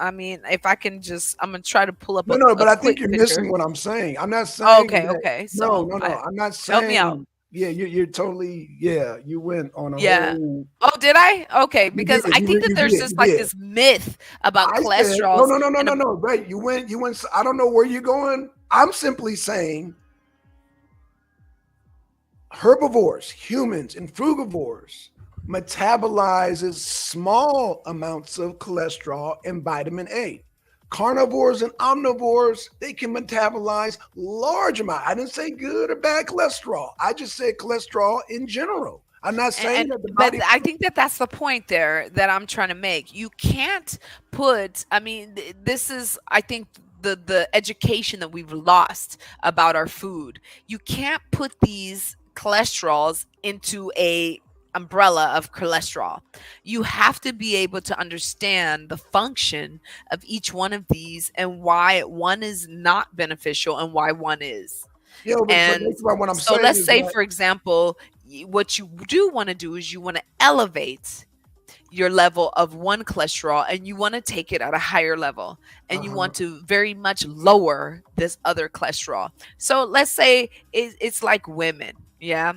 just, I'm gonna try to pull up No, a, no, a but I think quick you're picture. missing what I'm saying. I'm not Oh, saying okay, that. okay. No, So no, no. I I'm not help me out. saying. Yeah, you're totally. Yeah, you went on a Yeah. whole. Oh, did I? Okay, You because did. I think that You there's did. just You like did. this myth about I said no, cholesterols no, no, no, and no, no. Right? You went. You went. I don't know where you're going. I'm simply saying herbivores, humans, and frugivores metabolizes small amounts of cholesterol and vitamin A. Carnivores and omnivores, they can metabolize large amount. I didn't say good or bad cholesterol. I just said cholesterol in general. I'm not saying and that the but body. I think that that's the point there that I'm trying to make. You can't put, I mean, this is, I think, the education that we've lost about our food. You can't put these cholesterols into a umbrella of cholesterol. You have to be able to understand the function of each one of these, and why one is not beneficial and why one is. You know, but And that's why what I'm so saying let's is say, that for example, what you do want to do is you want to elevate your level of one cholesterol and you want to take it at a higher level, and you Uh-huh. want to very much lower this other cholesterol. So let's say it's like women. Yeah.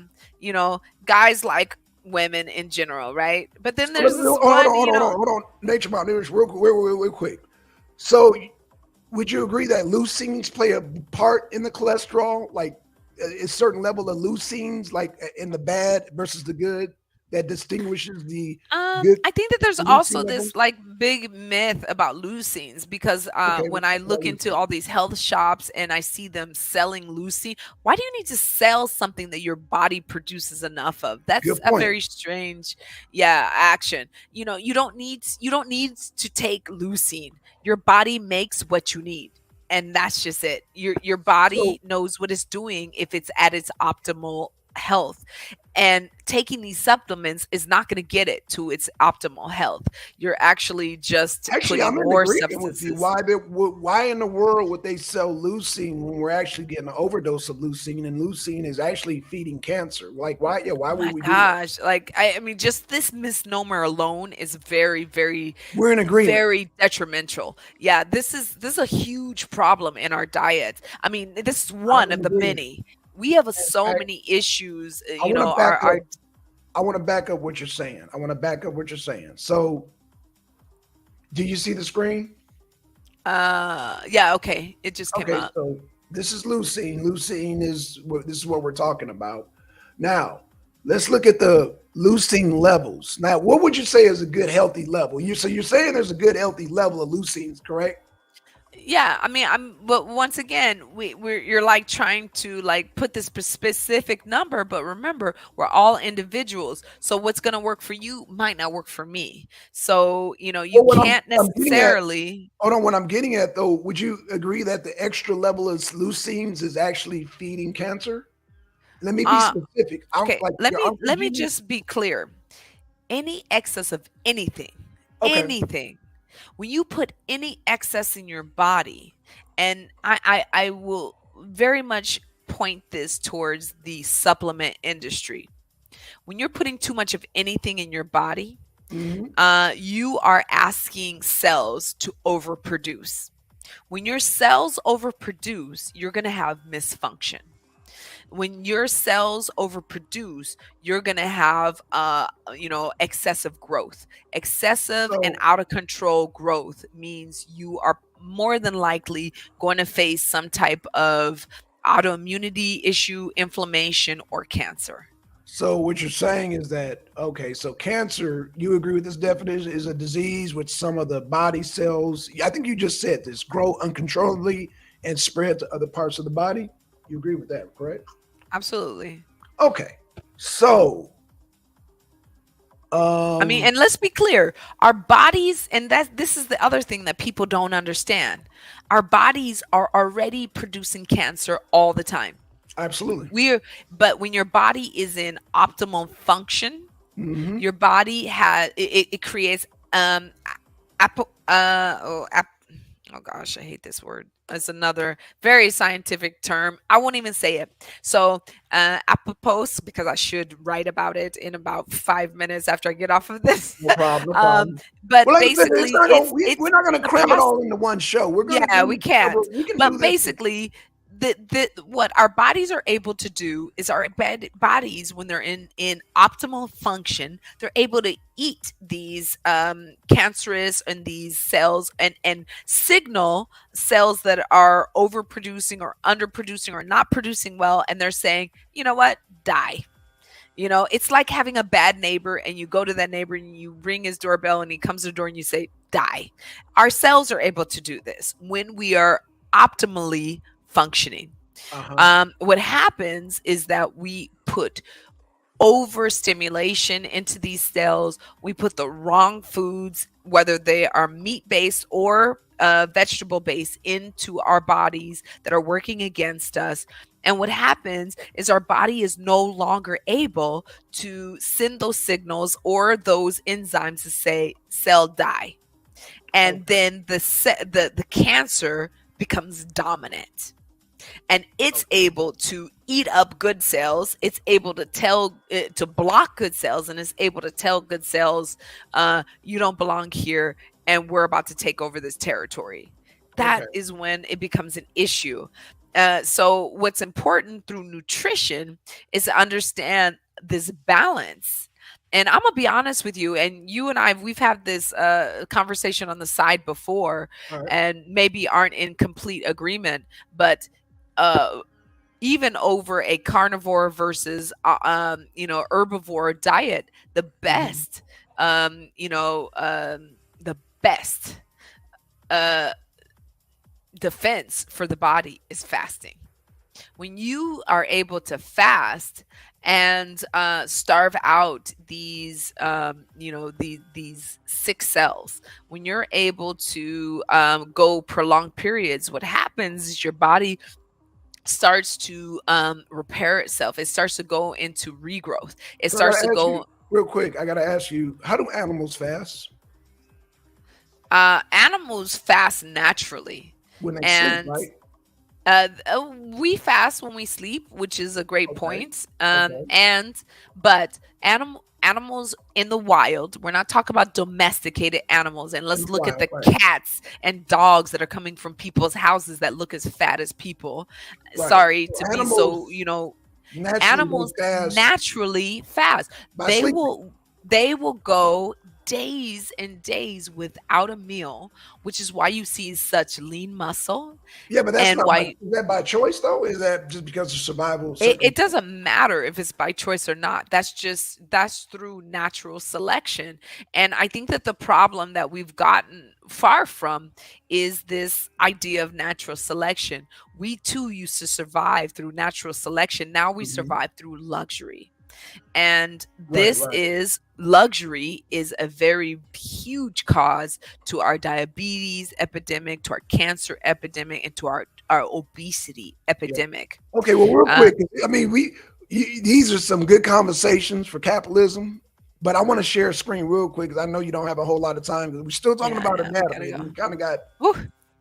Guys like women in general, right? But then So let there's me, this hold on, one, hold on, hold on, hold on. Nature Mountaineers, real quick. So, would you agree that leucines play a part in the cholesterol? Like a certain level of leucines, like in the bad versus the good, that distinguishes the good I think that there's leucine also level? this like big myth about leucines, because Okay, when let's I talk about look into leucine. all these health shops and I see them selling leucine, why do you need to sell something that your body produces enough of? That's Good a point. very strange, yeah, action. You don't need to take leucine. Your body makes what you need. And that's just it. Your So body knows what it's doing if it's at its optimal health, and taking these supplements is not going to get it to its optimal health. You're actually just actually, putting I'm in more agreement with you. substances. Why in the world would they sell leucine when we're actually getting an overdose of leucine, and leucine is actually feeding cancer? Like, why? Yeah, why Oh would my we do that? gosh. Like, I mean, just this misnomer alone is very, very, We're in agreement. very detrimental. Yeah, this is a huge problem in our diet. I mean, this is I'm one in of the agreement. many. We have so I, many issues, I want to back our up. I want to back up what you're saying. I want to back up what you're saying. So, do you see the screen? yeah, okay. It just came Okay, up. so this is leucine. Leucine is what this is what we're talking about. Now, let's look at the leucine levels. Now, what would you say is a good healthy level? You're saying there's a good healthy level of leucines, correct? Yeah, I mean, but once again, you're like trying to like put this specific number, but remember, we're all individuals. So what's going to work for you might not work for me. So, you Well, what I'm can't I'm getting at, necessarily. hold on, what I'm getting at though, would you agree that the extra level of leucines is actually feeding cancer? Let me be uh specific. okay, I'm let me giving you. just be clear. Any excess of anything, Okay. anything, when you put any excess in your body, and I will very much point this towards the supplement industry. When you're putting too much of anything in your body, Hmm. you are asking cells to overproduce. When your cells overproduce, you're going to have misfunction. When your cells overproduce, you're going to have excessive growth. Excessive and So out of control growth means you are more than likely going to face some type of autoimmunity issue, inflammation, or cancer. So what you're saying is that okay, so cancer, you agree with this definition, is a disease which some of the body cells, I think you just said this, grow uncontrollably and spread to other parts of the body. You agree with that, correct? Absolutely. Okay. So, I mean, um and let's be clear, our bodies, and that this is the other thing that people don't understand. Our bodies are already producing cancer all the time. absolutely. We're But when your body is in optimal function, Hmm. your body it creates apo, oh gosh, I hate this word. It's another very scientific term. I won't even say it. So, apopos, because I should write about it in about 5 minutes after I get off of this. No problem, no um, problem. but Well, like I said, it's basically, not gonna, it's we're not gonna the cram it process. all into one show. We're gonna Yeah, we do can't. we can do But this. basically, what our bodies are able to do is bodies, when they're in optimal function, they're able to eat these cancerous and these cells, and signal cells that are overproducing or underproducing or not producing well, and they're saying, you know what, die. It's like having a bad neighbor, and you go to that neighbor and you ring his doorbell and he comes to the door and you say, die. Our cells are able to do this when we are optimally functioning. Uh-huh. What happens is that we put overstimulation into these cells. We put the wrong foods, whether they are meat based or vegetable based, into our bodies that are working against us. And what happens is our body is no longer able to send those signals or those enzymes to say cell die. And Okay. then the cancer becomes dominant. and it's Okay. able to eat up good cells. It's able to tell it to block good cells, and it's able to tell good cells, you don't belong here, and we're about to take over this territory. That Okay. is when it becomes an issue. So what's important through nutrition is to understand this balance. And I'm gonna be honest with you, and you and we've had this conversation on the side before, All right. and maybe aren't in complete agreement, but uh, even over a carnivore versus herbivore diet, the Hmm. best, um, you know, um, the best uh, defense for the body is fasting. When you are able to fast and starve out these these sick cells, when you're able to go prolonged periods, what happens is your body starts to repair itself. It starts to go into regrowth. It So I starts gotta to ask you go. real quick. I gotta ask you, how do animals fast Animals fast naturally, when they sleep? and Right. we fast when we sleep, which is a great Okay. point. Okay. And but animals in the wild, we're not talking about domesticated animals. And In let's the look at wild. the Right. cats and dogs that are coming from people's houses that look as fat as people. Right. Sorry So to be so, animals naturally animals they fast naturally fast. by They sleeping. will go days and days without a meal, which is why you see such lean muscle, Yeah, but that's and not by why is that by choice though? Is that just because of survival it circumstances? doesn't matter if it's by choice or not. That's through natural selection. And I think that the problem that we've gotten far from is this idea of natural selection. We too used to survive through natural selection. Now we Mhm. survive through luxury. And Right. this Right. is luxury is a very huge cause to our diabetes epidemic, to our cancer epidemic, and to our obesity Yeah. epidemic. Okay. Well, real uh, quick. I mean, these are some good conversations for capitalism. But I want to share a screen real quick because I know you don't have a whole lot of time because we're still talking yeah, I about know, we gotta anatomy and go. we kind of got Woo.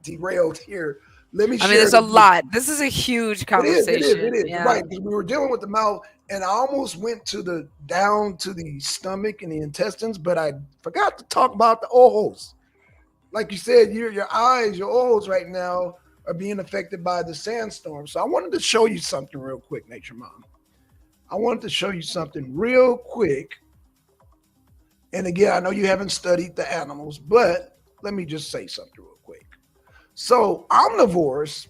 derailed here. Let me I mean, share there's a this with lot. you. This is a huge It is, it is, it conversation. is. You're Yeah. right. Because we were dealing with the mouth, and I almost went to the down to the stomach and the intestines, but I forgot to talk about the oils. Like you said, your eyes, your oils right now are being affected by the sandstorm. So I wanted to show you something real quick, Nature Mom. I wanted to show you something real quick. And again, I know you haven't studied the animals, but let me just say something real quick. So omnivores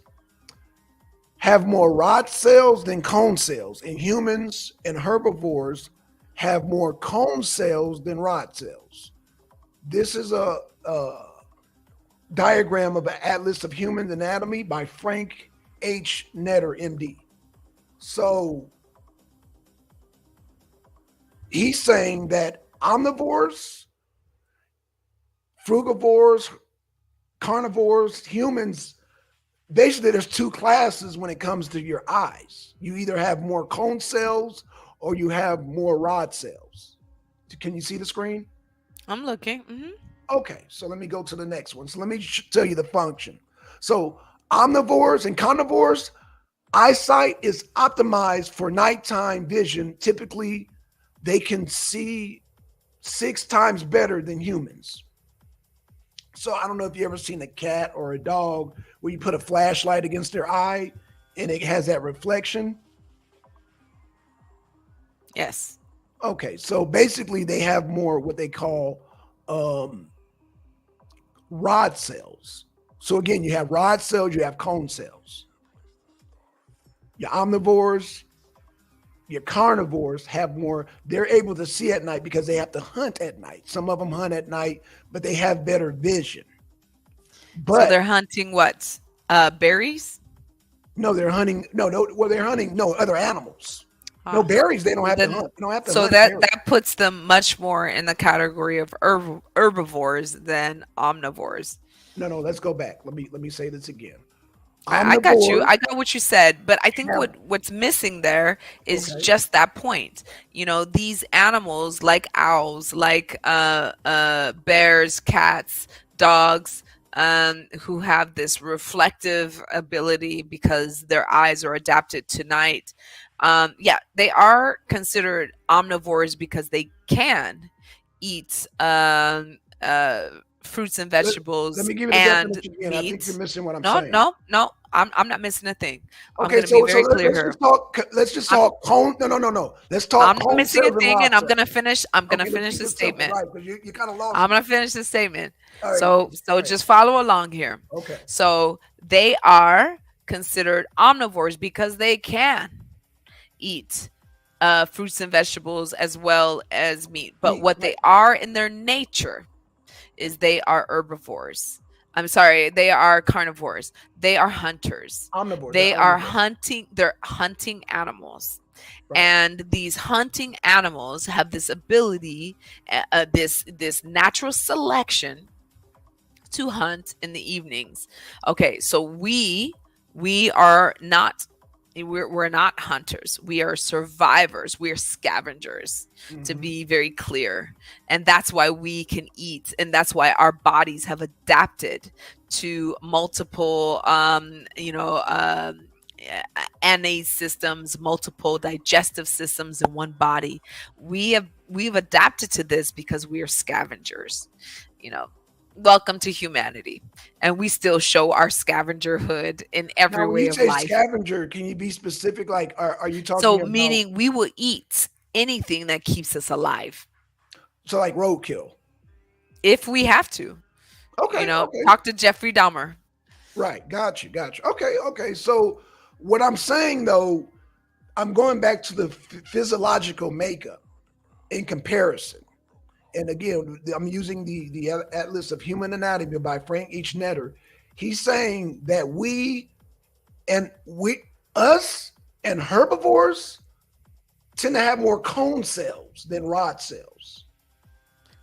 have more rod cells than cone cells. In humans and herbivores have more cone cells than rod cells. This is a diagram of an atlas of human anatomy by Frank H. Netter, MD. So he's saying that omnivores, frugivores, carnivores, humans, basically there's two classes when it comes to your eyes. You either have more cone cells or you have more rod cells. Can you see the screen? I'm looking. Okay, so let me go to the next one. So let me tell you the function. So omnivores and carnivores, eyesight is optimized for nighttime vision. Typically, they can see 6 times better than humans. So I don't know if you ever seen a cat or a dog where you put a flashlight against their eye and it has that reflection. Yes. Okay, so basically they have more what they call um, rod cells. So again, you have rod cells, you have cone cells. Your omnivores, your carnivores have more. They're able to see at night because they have to hunt at night. Some of them hunt at night, but they have better vision. So But they're hunting what? Berries? no, they're hunting. No, no. Well, they're hunting no other animals. No Ah. berries. They don't So have to then hunt. They don't have to so hunt that berries. that puts them much more in the category of herbivores than omnivores. No, no. Let's go back. Let me say this again. I got you. Omnivores I got what you said, but I think have what's missing there is okay. just that point. These animals like owls, like bears, cats, dogs, who have this reflective ability because their eyes are adapted to night. Yeah, they are considered omnivores because they can eat fruits and Let, let vegetables me give you the and definition again. I think you're meat. missing what I'm No, saying. no, no. I'm not missing a thing. I'm Okay, going to be so very clear let's here. just talk. Let's just I'm talk cone. No, no, no, no. Let's talk I'm not cone missing a cells and thing, rod and I'm cells. gonna finish. I'm gonna Okay, let's finish keep the it simple, statement. right? Because you kind of lost I'm me. gonna finish the statement. All right, So great. just follow along here. Okay, So they are considered omnivores because they can eat fruits and vegetables as well as meat. But meat, what right? they are in their nature is they are herbivores. I'm sorry, they are carnivores. They are hunters. Omnivores. They're They are omnivores, hunting. They're hunting animals, right? and these hunting animals have this ability, this natural selection to hunt in the evenings. Okay, so we are not, we're not hunters. We are survivors. We are scavengers, to Hmm. be very clear. And that's why we can eat, and that's why our bodies have adapted to multiple innate systems, multiple digestive systems in one body. We've adapted to this because we are scavengers. You know, welcome to humanity, and we still show our scavengerhood in every Now, when way you of say life. scavenger, can you be specific? Like, are you So talking about meaning we will eat anything that keeps us alive so like roadkill? if we have to. Okay, okay, Talk to Jeffrey Dahmer. right. Got you, got you. Okay, okay. So what I'm saying though, I'm going back to the physiological makeup in comparison. And again, I'm using the Atlas of Human Anatomy by Frank H. Netter. He's saying that we us and herbivores tend to have more cone cells than rod cells.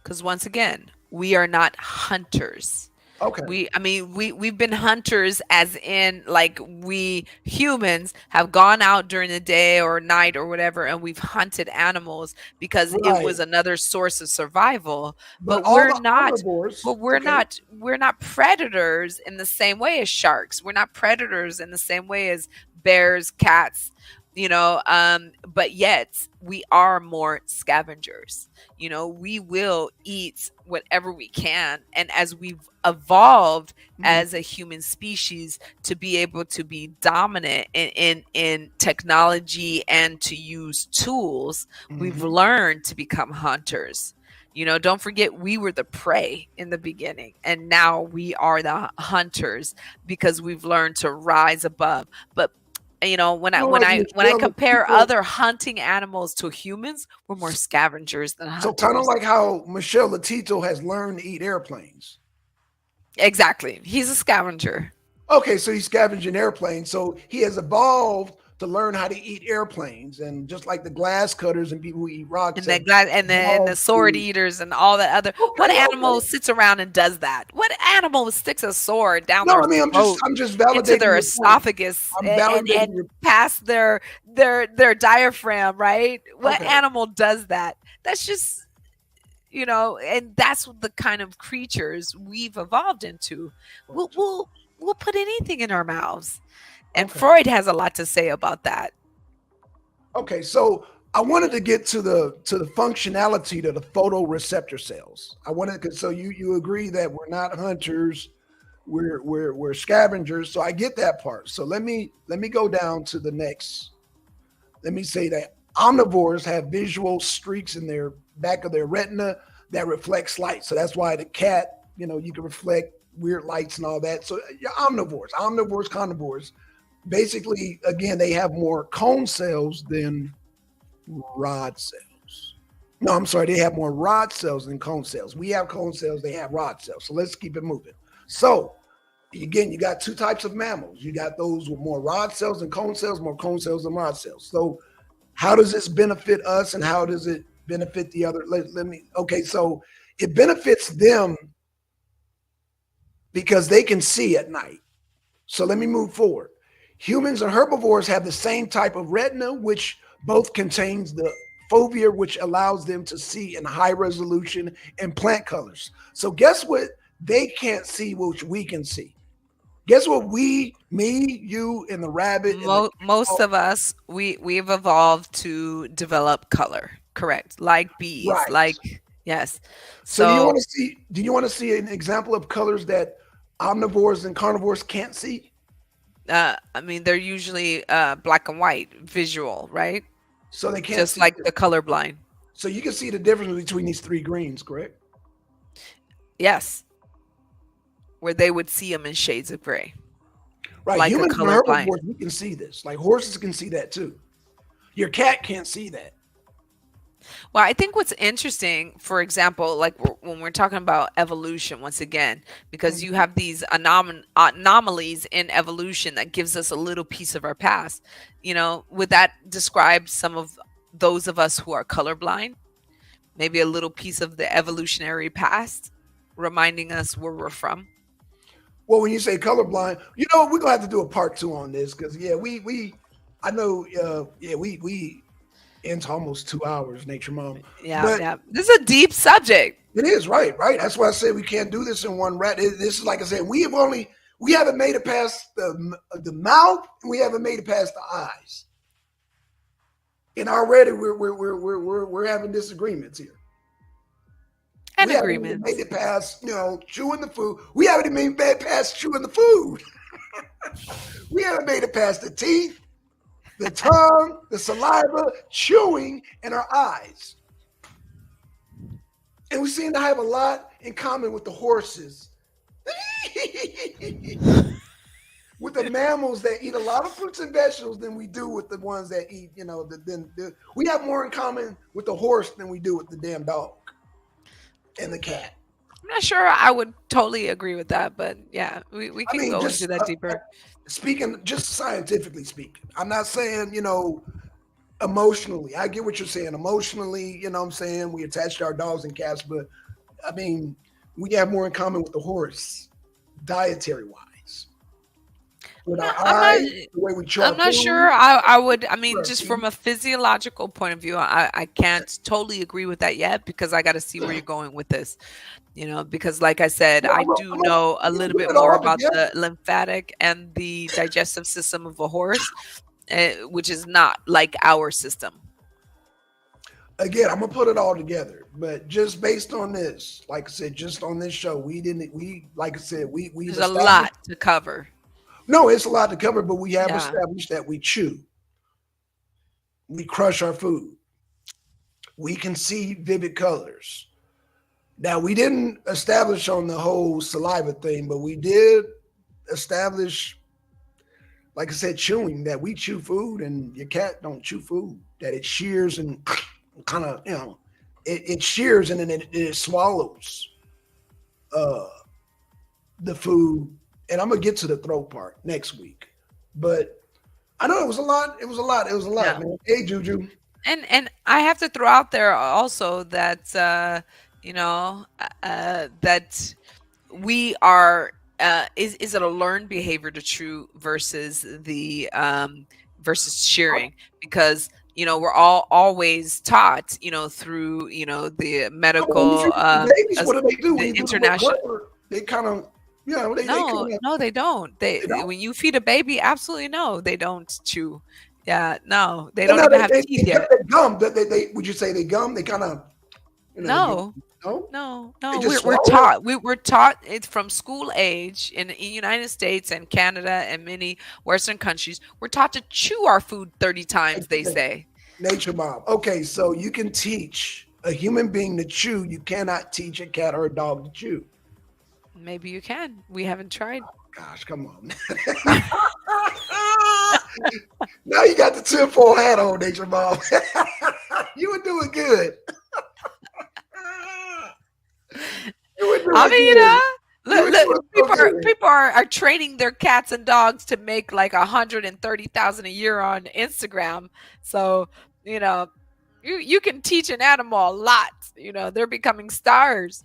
Because once again, we are not hunters. Okay, We've been hunters, as in, like, we humans have gone out during the day or night or whatever, and we've hunted animals because it right. was another source of survival. But But all we're the not omnivores, but we're okay, not we're not predators in the same way as sharks. We're not predators in the same way as bears, cats, but yet we are more scavengers. We will eat whatever we can, and as we've evolved mm-hmm, as a human species to be able to be dominant in technology and to use tools, we've mm-hmm. learned to become hunters. Don't forget, we were the prey in the beginning, and now we are the hunters because we've learned to rise above. But when I You know, when like I when I Michelle compare Latito. other hunting animals to humans, we're more scavengers than So kind of hunters. like how Michelle Latito has learned to eat airplanes. Exactly. He's a scavenger. Okay, so he's scavenging airplanes. So he has evolved to learn how to eat airplanes, and just like the glass cutters and people who eat rod And the cells guy and the evolved sword to. eaters and all that other. What Okay, animal okay. sits around and does that? What animal sticks a sword down No, their I mean throat I'm just into validating their your point. esophagus I'm and validating your. past their diaphragm, right? What Okay, animal does that? That's just, and that's the kind of creatures we've evolved into. We'll gotcha. we'll we'll put anything in our mouths. And Okay, Freud has a lot to say about that. okay. So I wanted to get to the functionality to the photoreceptor cells. I wanted, because so you agree that we're not hunters, we're scavengers. So I get that part. So let me go down to the next. Let me say that omnivores have visual streaks in their back of their retina that reflects light. So that's why the cat, you can reflect weird lights and all that. So you're omnivores, carnivores. Basically, again, they have more cone cells than rod cells. No, I'm sorry, they have more rod cells than cone cells. We have cone cells, they have rod cells. So let's keep it moving. So again, you got two types of mammals. You got those with more rod cells than cone cells, more cone cells than rod cells. So how does this benefit us and how does it benefit the other? Okay, so it benefits them because they can see at night. So let me move forward. Humans and herbivores have the same type of retina, which both contains the fovea, which allows them to see in high resolution and plant colors. So guess what they can't see what we can see. Guess what? Me, you, and the rabbit and the Most cow. of us, we've evolved to develop color, correct? Like bees, Right. like yes. So do you So want to see? Do you want to see an example of colors that omnivores and carnivores can't see? I mean, they're usually black and white, visual, right? So they can't Just see like this. the colorblind. So you can see the difference between these three greens, correct? Yes, where they would see them in shades of gray, Right. like a Humans and colorblind. herbivores, we can see this. Like horses can see that too. Your cat can't see that. Well, I think what's interesting, for example, like when we're talking about evolution, once again, because you Mhm. have these anomalies in evolution that gives us a little piece of our past. Would that describe some of those of us who are colorblind? Maybe a little piece of the evolutionary past, reminding us where we're from. Well, when you say colorblind, we're gonna have to do a part two on this because yeah, we I know yeah, we into almost 2 hours, Nature Mom. Yeah, But yeah. This is a deep subject. it is right, right. That's why I said we can't do this in one rat. This is like I said, we haven't made it past the mouth, and we haven't made it past the eyes, and already we're having disagreements here. And We haven't even made agreements. it past chewing the food. We haven't even made it past chewing the food. We haven't made it past the teeth, the tongue, the saliva, chewing, and our eyes. And we seem to have a lot in common with the horses. With the mammals that eat a lot of fruits and vegetables than we do with the ones that eat, we have more in common with the horse than we do with the damn dog and the cat. I'm not sure I would totally agree with that, but yeah, we I can mean, go into just that deeper. speaking, just scientifically speaking, I'm not saying, emotionally. I get what you're saying. Emotionally, what I'm saying, we attach to our dogs and cats, but I mean, we have more in common with the horse, dietary wise. With No, our eyes, the way we chew our I'm not food, sure I would, I with mean, our just teeth. from a physiological point of view, I can't totally agree with that yet because I got to see where you're going with this. Because like I said, Well, I do know a we can little put bit it more all about together. the lymphatic and the digestive system of a horse, which is not like our system. Again, I'm gonna put it all together, but just based on this, like I said, just on this show, like I said, we've There's a established. lot to cover. No, it's a lot to cover, but we have Yeah. established that we chew, we crush our food, we can see vivid colors. Now, we didn't establish on the whole saliva thing, but we did establish, like I said, chewing, that we chew food and your cat don't chew food, that it shears and kind of, it shears and then it swallows uh, the food. And I'm going to get to the throat part next week. But I know it was a lot. It was a lot. It was a lot, Yeah. man. Hey, Juju. And I have to throw out there also that that we are is it a learned behavior to chew versus the versus shearing? Because we're all always taught through the When you medical feed the babies, what do they do when the you do the wet international. color? They kind of, they No, kind of, no, they don't. they don't. When you feed a baby, absolutely no, they don't chew. Yeah, no, they No, don't no, even they, have they, teeth they, yet. they gum. They would you say they gum? They kind of, they give, No, no, no, they no. just We're swallow it. taught. We're taught it from school age in the United States and Canada and many Western countries. We're taught to chew our food 30 times, they say. Nature mom. Okay, so you can teach a human being to chew. You cannot teach a cat or a dog to chew. Maybe you can. We haven't tried. Gosh, come on. Now you got the tinfoil hat on, Nature mom. You were doing good. You were I doing mean, good. You look, were look, doing so good. people are training their cats and dogs to make like 130,000 a year on Instagram. So, you know, you can teach an animal a lot. They're becoming stars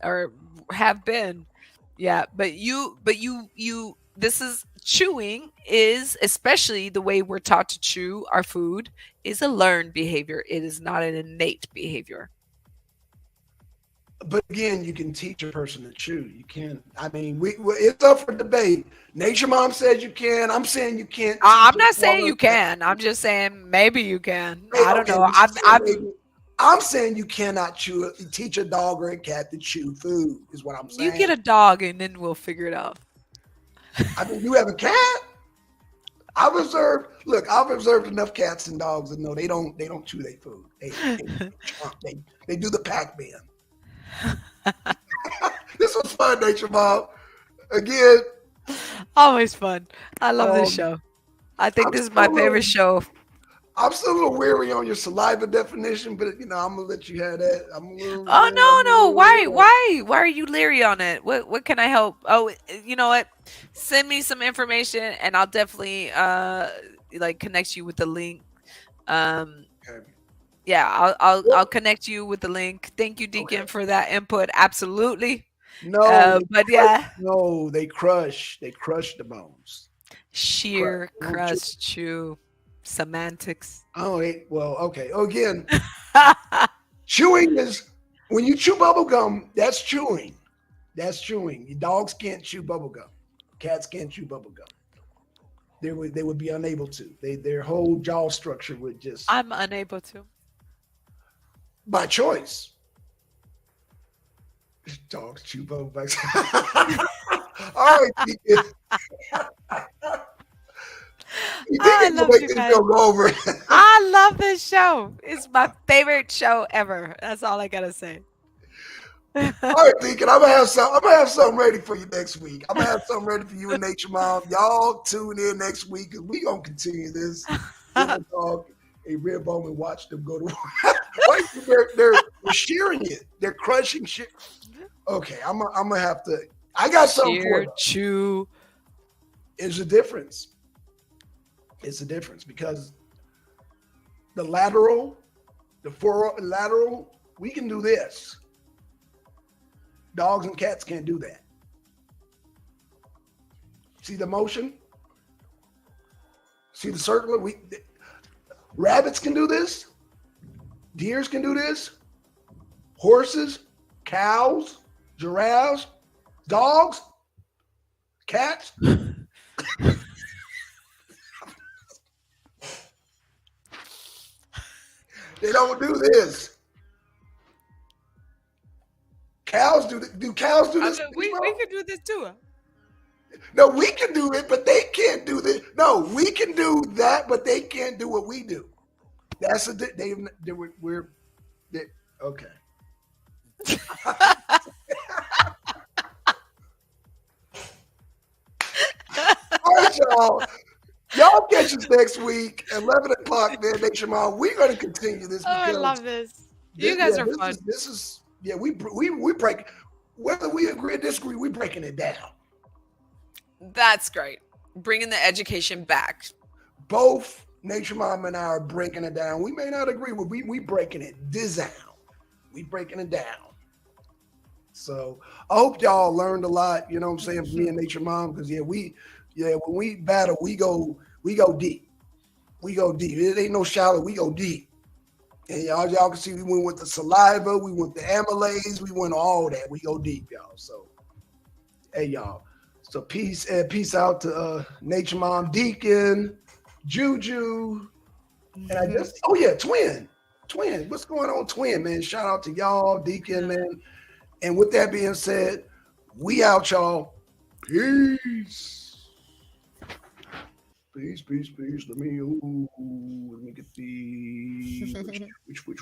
or have been. Yeah, but you this is chewing is especially the way we're taught to chew our food is a learned behavior. It is not an innate behavior. But again, you can teach a person to chew. You can. I mean, it's up for debate. Nature Mom says you can. I'm saying you can't teach I'm a not saying dog or you a cat. can. I'm just saying maybe you can. Hey, I don't okay, know. but you said maybe. I'm saying you cannot teach a dog or a cat to chew food. Is what I'm You get saying. a dog and then we'll figure it out. I mean, you have a cat. I've observed. Look, I've observed enough cats and dogs to know they don't. They don't chew their food. They chomp. They do the Pac Man. This was fun, Nature Mom. Again, Always fun. I love this um, show. I think I'm this is still my a little favorite show. I'm still a little weary on your saliva definition, but I'm gonna let you have that. I'm a little, Oh yeah, I'm a no, no. little weary Why on that. why are you leery on it? What can I help? Oh, you know what? Send me some information and I'll definitely like connect you with the link. Um Okay. yeah, I'll Well, connect you with the link. Thank you, Deacon, okay. for that input. Absolutely. No, But yeah, they crush. They crush the bones. Crush. sheer They don't chew. crust chew semantics. Oh, well, okay. Again, chewing is when you chew bubble gum. That's chewing. That's chewing. Your dogs can't chew bubble gum. Cats can't chew bubble gum. They would be unable to. Their whole jaw structure would just I'm unable to. by choice. Dogs chew bubble bags. All right, Deacon. You think I you can love make you this guys. joke over? I love this show. It's my favorite show ever. That's all I gotta say. All right, Deacon. I'm gonna have some. I'm gonna have something ready for you next week. I'm gonna have something ready for you and Nature Mom. Y'all tune in next week because we gonna continue this. Give a dog a rib bone and watch them go to work. Wait, they're shearing it. They're crushing shit. Okay, I'm gonna have to. I got something for Sheer you. chew. It's a difference. It's a difference because the lateral, the lateral, we can do this. Dogs and cats can't do that. See the motion? See the circular? Rabbits can do this. Deers can do this. Horses, cows, giraffes, dogs, cats. They don't do this. Cows do cows do I this? mean, we could do this too. No, we can do it, but they can't do this. No, we can do that, but they can't do what we do. That's a we're they, okay. All right, y'all. Y'all catch us next week at 11 o'clock. Man, Nation Mom. We're going to continue this Oh, I because love this. You this, guys yeah, are fun. this is yeah. We break whether we agree or disagree. We breaking it down. That's great. Bringing the education back. Both Nature Mom and I are breaking it down. We may not agree, but we breaking it down. We breaking it down. So I hope y'all learned a lot. You know what I'm saying? Me and Nature Mom, because when we battle, we go deep. We go deep. It ain't no shallow. We go deep. And y'all can see we went with the saliva, we went the amylase, we went all that. We go deep, y'all. So hey y'all. So peace out to Nature Mom, Deacon, Juju, and I just Twin. Twin. What's going on, Twin, man? Shout out to y'all, Deacon, man. And with that being said, we out, y'all. Peace. Peace. Let me get the which